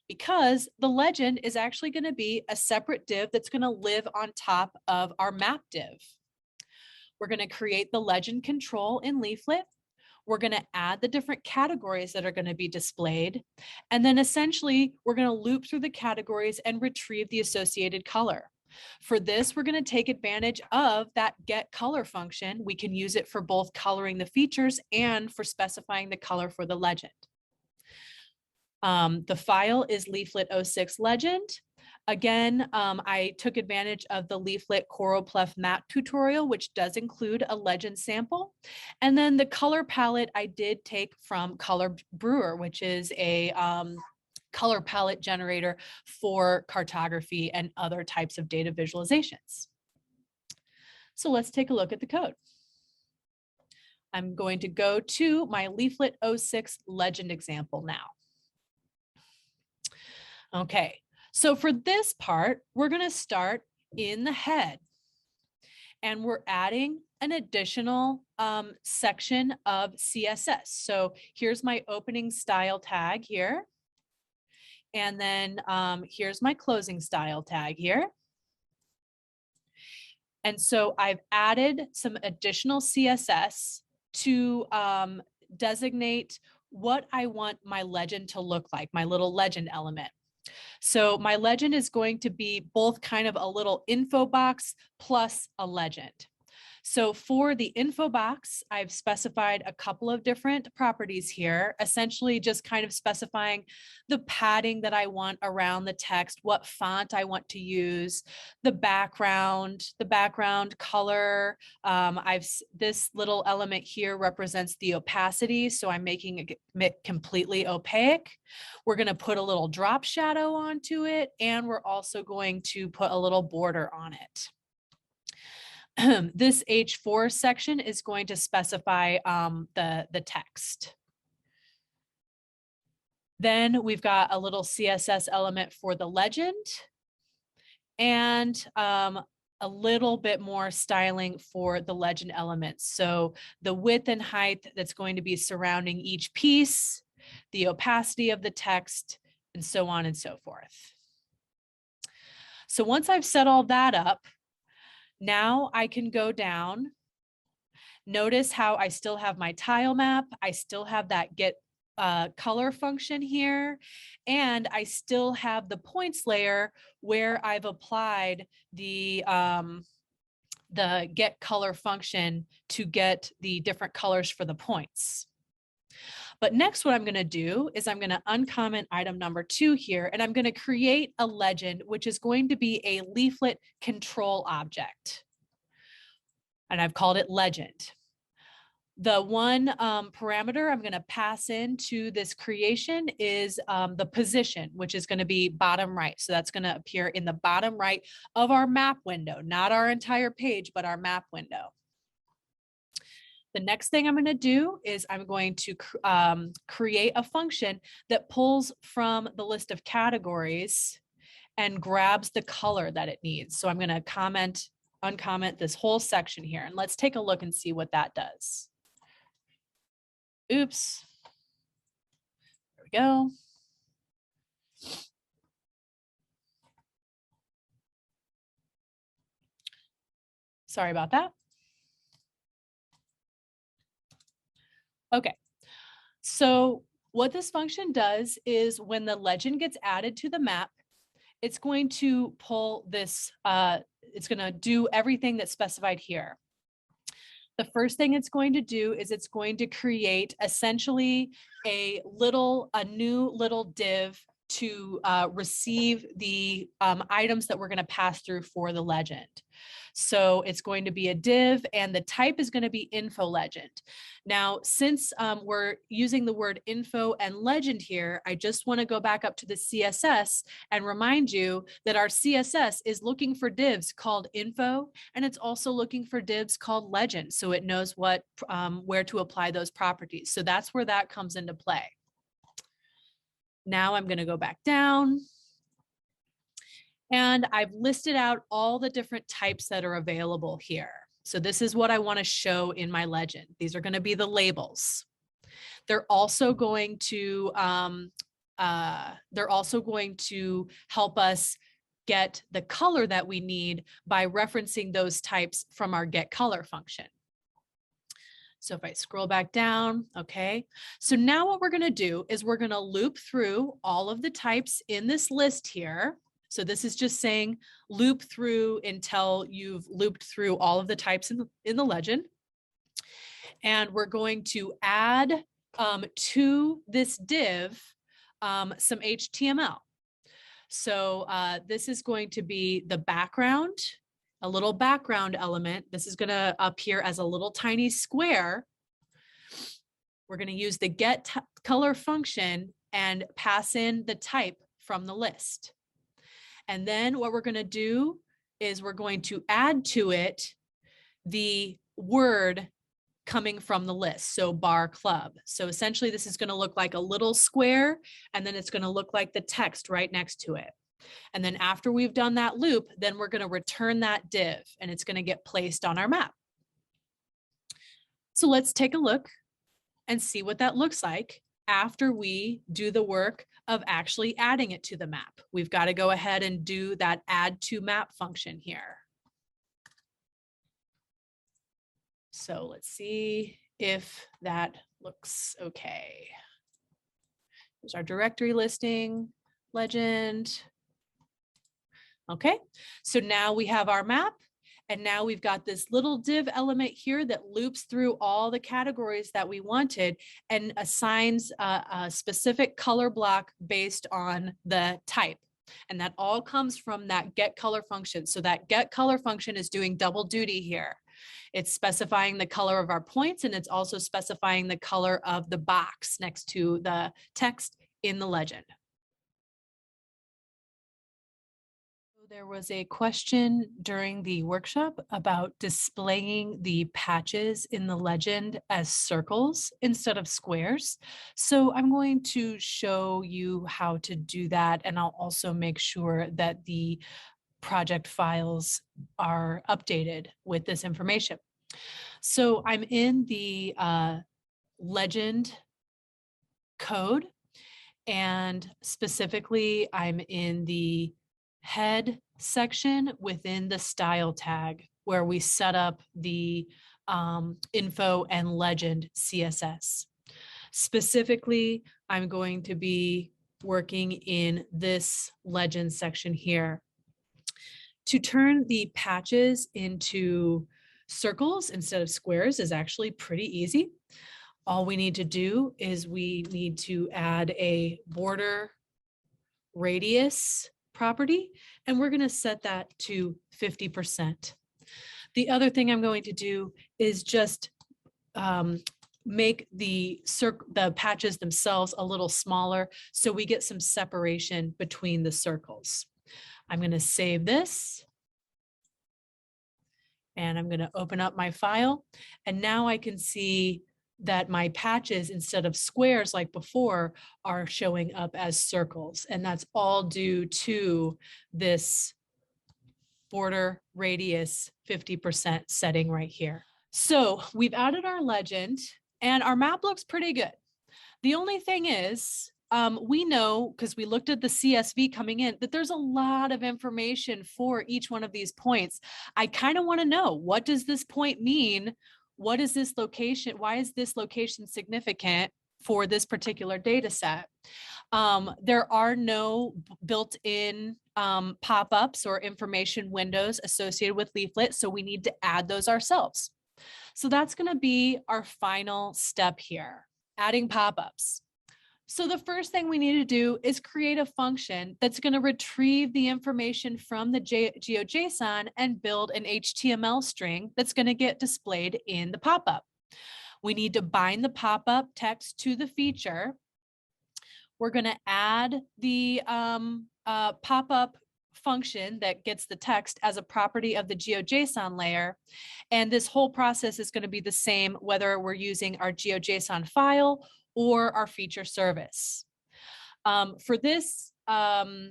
because the legend is actually going to be a separate div that's going to live on top of our map div. We're going to create the legend control in Leaflet. We're going to add the different categories that are going to be displayed. And then essentially, we're going to loop through the categories and retrieve the associated color. For this, we're going to take advantage of that getColor function. We can use it for both coloring the features and for specifying the color for the legend. The file is Leaflet 06 legend. Again, I took advantage of the Leaflet Choropleth map tutorial, which does include a legend sample. And then the color palette I did take from Color Brewer, which is a color palette generator for cartography and other types of data visualizations. So let's take a look at the code. I'm going to go to my Leaflet 06 legend example now. Okay, so for this part, we're going to start in the head. And we're adding an additional section of CSS. So here's my opening style tag here. And then here's my closing style tag here. And so I've added some additional CSS to designate what I want my legend to look like, my little legend element. So my legend is going to be both kind of a little info box plus a legend. So for the info box, I've specified a couple of different properties here, essentially just kind of specifying the padding that I want around the text, what font I want to use, the background color. This little element here represents the opacity, so I'm making it completely opaque. We're going to put a little drop shadow onto it, and we're also going to put a little border on it. This H4 section is going to specify the text. Then we've got a little CSS element for the legend and a little bit more styling for the legend elements. So the width and height that's going to be surrounding each piece, the opacity of the text, and so on and so forth. So once I've set all that up, now I can go down. Notice how I still have my tile map. I still have that get color function here. And I still have the points layer where I've applied the get color function to get the different colors for the points. But next, what I'm going to do is I'm going to uncomment item number 2 here, and I'm going to create a legend, which is going to be a leaflet control object. And I've called it legend. The one parameter I'm going to pass into this creation is the position, which is going to be bottom right. So that's going to appear in the bottom right of our map window, not our entire page, but our map window. The next thing I'm going to do is I'm going to create a function that pulls from the list of categories and grabs the color that it needs. So I'm going to uncomment this whole section here, and let's take a look and see what that does. Oops. There we go. Sorry about that. Okay, so what this function does is when the legend gets added to the map, it's going to pull this, it's going to do everything that's specified here. The first thing it's going to do is it's going to create essentially a new little div to receive the items that we're going to pass through for the legend. So it's going to be a div, and the type is going to be info legend. Now, since we're using the word info and legend here, I just want to go back up to the CSS and remind you that our CSS is looking for divs called info, and it's also looking for divs called legend. So it knows what where to apply those properties. So that's where that comes into play. Now I'm going to go back down. And I've listed out all the different types that are available here. So this is what I want to show in my legend. These are going to be the labels. They're also going to help us get the color that we need by referencing those types from our get color function. So if I scroll back down, okay. So now what we're going to do is we're going to loop through all of the types in this list here. So this is just saying loop through until you've looped through all of the types in the legend. And we're going to add to this div some HTML. So this is going to be the background, a little background element. This is going to appear as a little tiny square. We're going to use the get color function and pass in the type from the list. And then what we're going to do is we're going to add to it the word coming from the list. So bar club. So essentially this is going to look like a little square, and then it's going to look like the text right next to it. And then after we've done that loop, then we're going to return that div, and it's going to get placed on our map. So let's take a look and see what that looks like after we do the work of actually adding it to the map. We've got to go ahead and do that add to map function here. So let's see if that looks okay. There's our directory listing, legend. Okay, so now we have our map, and now we've got this little div element here that loops through all the categories that we wanted and assigns a specific color block based on the type. And that all comes from that get color function. So that get color function is doing double duty here. It's specifying the color of our points, and it's also specifying the color of the box next to the text in the legend. There was a question during the workshop about displaying the patches in the legend as circles instead of squares. So I'm going to show you how to do that, and I'll also make sure that the project files are updated with this information. So I'm in the legend code, and specifically I'm in the head section within the style tag where we set up the info and legend CSS. Specifically, I'm going to be working in this legend section here. To turn the patches into circles instead of squares is actually pretty easy. All we need to do is we need to add a border radius property, and we're going to set that to 50%. The other thing I'm going to do is just make the patches themselves a little smaller so we get some separation between the circles. I'm going to save this, and I'm going to open up my file, and now I can see that my patches, instead of squares like before, are showing up as circles. And that's all due to this border radius 50% setting right here. So we've added our legend, and our map looks pretty good. The only thing is, we know, because we looked at the CSV coming in, that there's a lot of information for each one of these points. I kind of want to know, what does this point mean? What is this location? Why is this location significant for this particular data set? There are no built-in pop-ups or information windows associated with Leaflet, so we need to add those ourselves. So that's going to be our final step here, adding pop-ups. So the first thing we need to do is create a function that's going to retrieve the information from the Geojson and build an HTML string that's going to get displayed in the pop-up. We need to bind the pop-up text to the feature. We're going to add the pop-up function that gets the text as a property of the Geojson layer. And this whole process is going to be the same whether we're using our Geojson file or our feature service. For this, I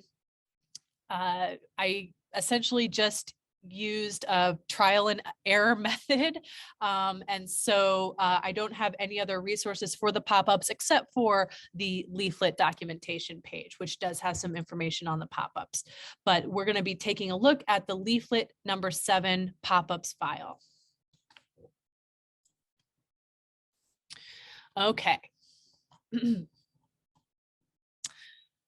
essentially just used a trial and error method. And so I don't have any other resources for the pop-ups except for the Leaflet documentation page, which does have some information on the pop-ups. But we're going to be taking a look at the Leaflet number 7 pop-ups file. Okay.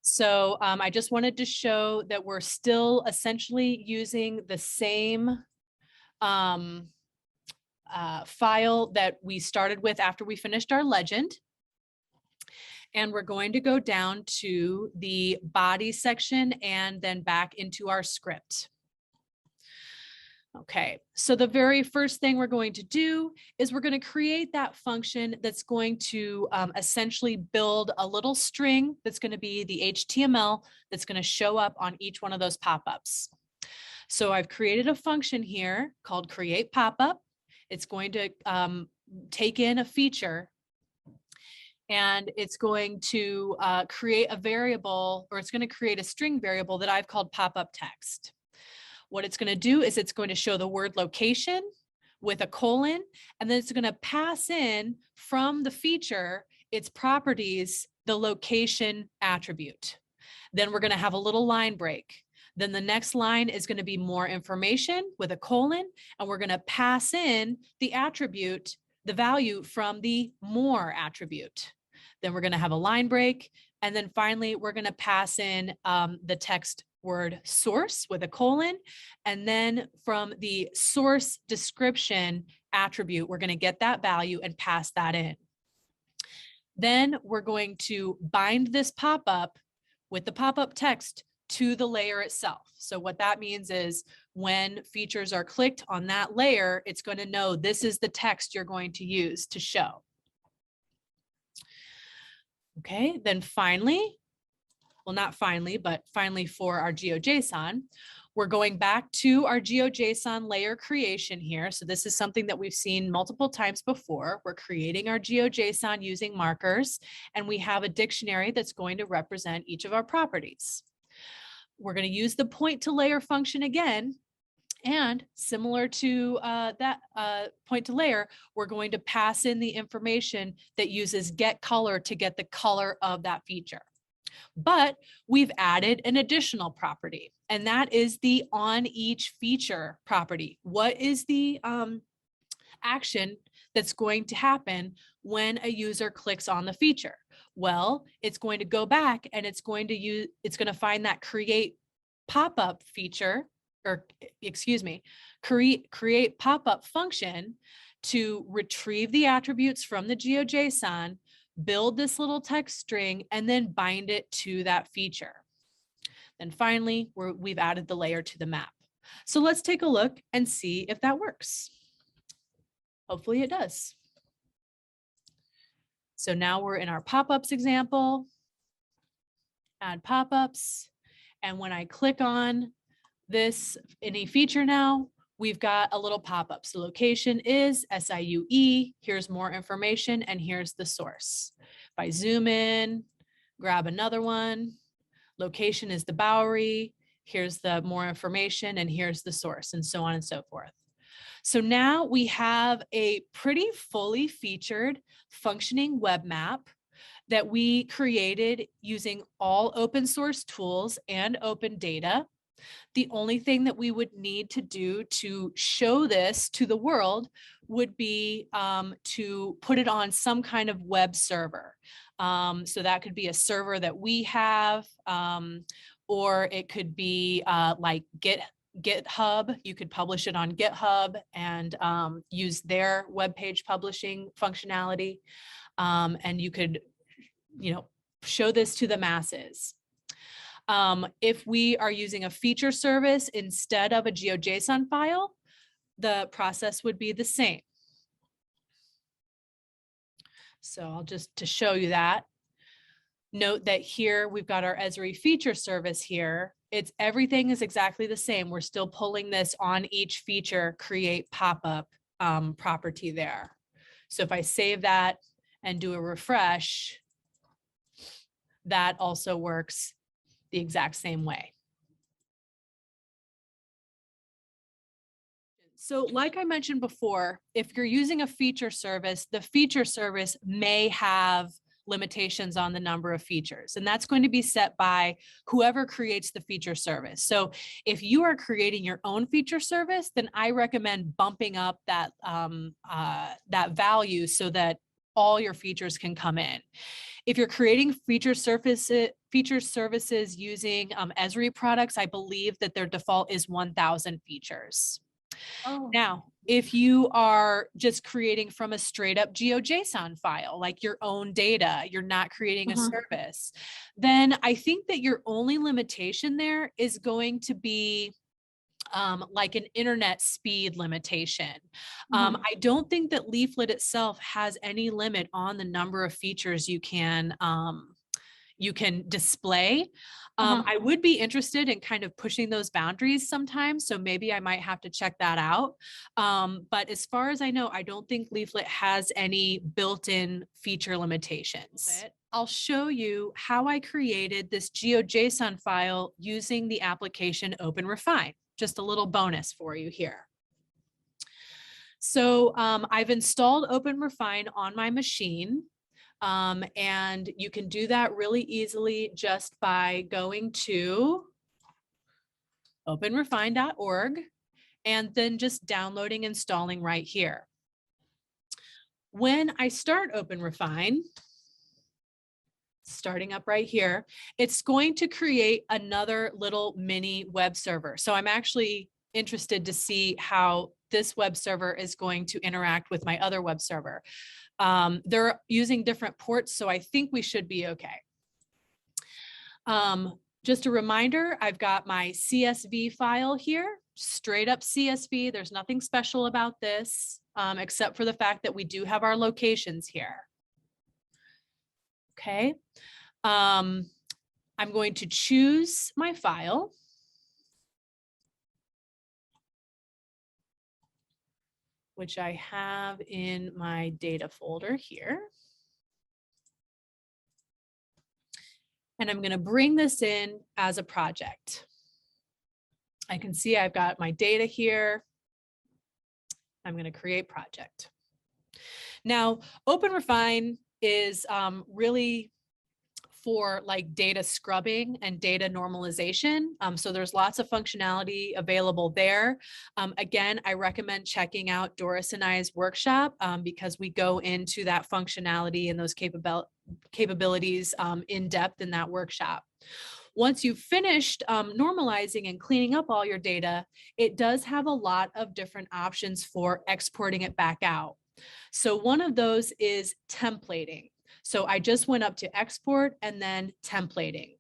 So I just wanted to show that we're still essentially using the same file that we started with after we finished our legend. And we're going to go down to the body section and then back into our script. Okay, so the very first thing we're going to do is we're going to create that function that's going to essentially build a little string that's going to be the HTML that's going to show up on each one of those pop-ups. So I've created a function here called create pop-up. It's going to take in a feature, and it's going to create a variable, or it's going to create a string variable that I've called pop-up text. What it's going to do is it's going to show the word location with a colon, and then it's going to pass in from the feature its properties, the location attribute. Then we're going to have a little line break. Then the next line is going to be more information with a colon, and we're going to pass in the attribute, the value from the more attribute. Then we're going to have a line break. And then finally, we're going to pass in the text word source with a colon. And then from the source description attribute, we're going to get that value and pass that in. Then we're going to bind this pop-up with the pop-up text to the layer itself. So what that means is when features are clicked on that layer, it's going to know this is the text you're going to use to show. Okay, then finally, well, not finally, but finally for our Geojson, we're going back to our Geojson layer creation here. So this is something that we've seen multiple times before. We're creating our Geojson using markers, and we have a dictionary that's going to represent each of our properties. We're going to use the point to layer function again. And similar to that point to layer, we're going to pass in the information that uses get color to get the color of that feature. But we've added an additional property, and that is the on each feature property. What is the action that's going to happen when a user clicks on the feature? Well, it's going to go back and it's going to find that create pop-up feature, or excuse me, create pop-up function to retrieve the attributes from the Geojson, build this little text string, and then bind it to that feature. Then finally, we've added the layer to the map. So let's take a look and see if that works. Hopefully it does. So now we're in our pop-ups example, add pop-ups, and when I click on this any feature now, we've got a little pop-up. So location is SIUE, here's more information, and here's the source. If I zoom in, grab another one, location is the Bowery, here's the more information, and here's the source, and so on and so forth. So now we have a pretty fully featured functioning web map that we created using all open source tools and open data. The only thing that we would need to do to show this to the world would be to put it on some kind of web server. So that could be a server that we have, or it could be like GitHub. You could publish it on GitHub and use their web page publishing functionality. And you could, show this to the masses. If we are using a feature service instead of a Geojson file, the process would be the same. So I'll just, to show you that, note that here we've got our Esri feature service here. Everything is exactly the same. We're still pulling this on each feature, create pop-up property there. So if I save that and do a refresh, that also works the exact same way. So like I mentioned before, if you're using a feature service, the feature service may have limitations on the number of features, and that's going to be set by whoever creates the feature service. So if you are creating your own feature service, then I recommend bumping up that, that value so that all your features can come in. If you're creating feature services using Esri products, I believe that their default is 1,000 features. Oh. Now, if you are just creating from a straight up Geojson file, like your own data, you're not creating a service, then I think that your only limitation there is going to be like an internet speed limitation. Mhm. I don't think that Leaflet itself has any limit on the number of features you can display. Uh-huh. I would be interested in kind of pushing those boundaries sometimes, so maybe I might have to check that out. But as far as I know, I don't think Leaflet has any built-in feature limitations. I'll show you how I created this GeoJSON file using the application OpenRefine. Just a little bonus for you here. So I've installed OpenRefine on my machine. And you can do that really easily just by going to openrefine.org and then just downloading, installing right here. When I start OpenRefine, starting up right here, it's going to create another little mini web server. So I'm actually interested to see how this web server is going to interact with my other web server. They're using different ports, so I think we should be okay. Just a reminder, I've got my CSV file here, straight up CSV. There's nothing special about this, except for the fact that we do have our locations here. Okay. I'm going to choose my file. Which I have in my data folder here. And I'm going to bring this in as a project. I can see I've got my data here. I'm going to create project. Now, OpenRefine is really for like data scrubbing and data normalization. So there's lots of functionality available there. Again, I recommend checking out Doris and I's workshop because we go into that functionality and those capabilities in depth in that workshop. Once you've finished normalizing and cleaning up all your data, it does have a lot of different options for exporting it back out. So one of those is templating. So I just went up to export and then templating.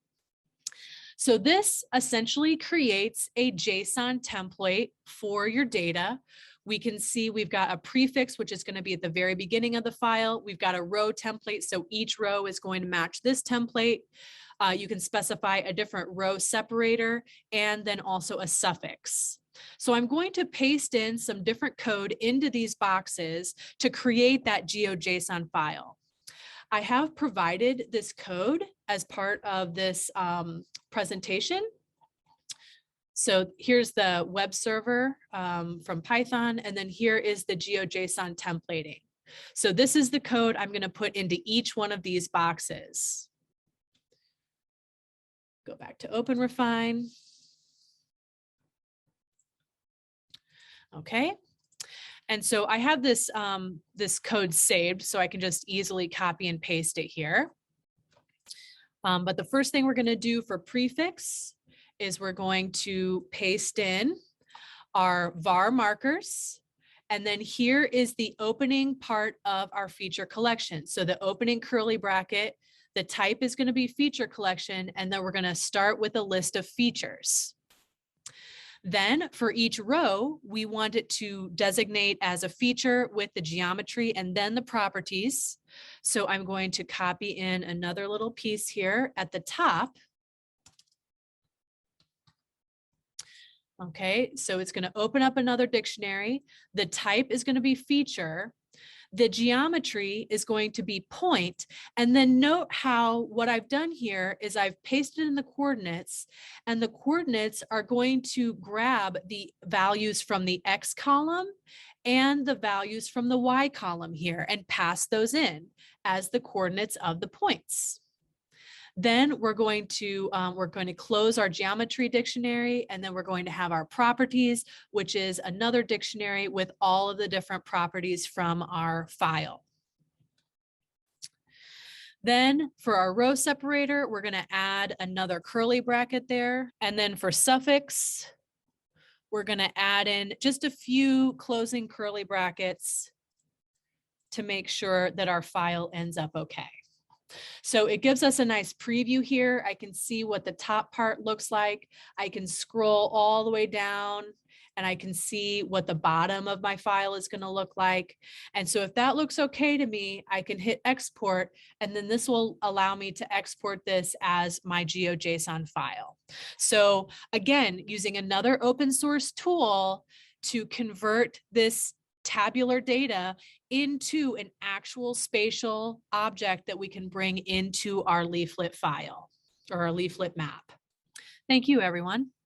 So this essentially creates a JSON template for your data. We can see we've got a prefix, which is going to be at the very beginning of the file. We've got a row template. So each row is going to match this template. You can specify a different row separator and then also a suffix. So I'm going to paste in some different code into these boxes to create that GeoJSON file. I have provided this code as part of this presentation. So here's the web server from Python, and then here is the GeoJSON templating. So this is the code I'm going to put into each one of these boxes. Go back to OpenRefine. Okay. And so I have this, this code saved, so I can just easily copy and paste it here. But the first thing we're going to do for prefix is we're going to paste in our var markers. And then here is the opening part of our feature collection. So the opening curly bracket, the type is going to be feature collection, and then we're going to start with a list of features. Then for each row, we want it to designate as a feature with the geometry and then the properties. So I'm going to copy in another little piece here at the top. Okay, so it's going to open up another dictionary. The type is going to be feature. The geometry is going to be point. And then note how what I've done here is I've pasted in the coordinates, and the coordinates are going to grab the values from the X column and the values from the Y column here and pass those in as the coordinates of the points. Then we're going to close our geometry dictionary, and then we're going to have our properties, which is another dictionary with all of the different properties from our file. Then for our row separator, we're going to add another curly bracket there. And then for suffix, we're going to add in just a few closing curly brackets to make sure that our file ends up okay. So it gives us a nice preview here. I can see what the top part looks like. I can scroll all the way down and I can see what the bottom of my file is going to look like. And so if that looks okay to me, I can hit export, and then this will allow me to export this as my Geojson file. So again, using another open source tool to convert this tabular data into an actual spatial object that we can bring into our leaflet file or our leaflet map. Thank you, everyone.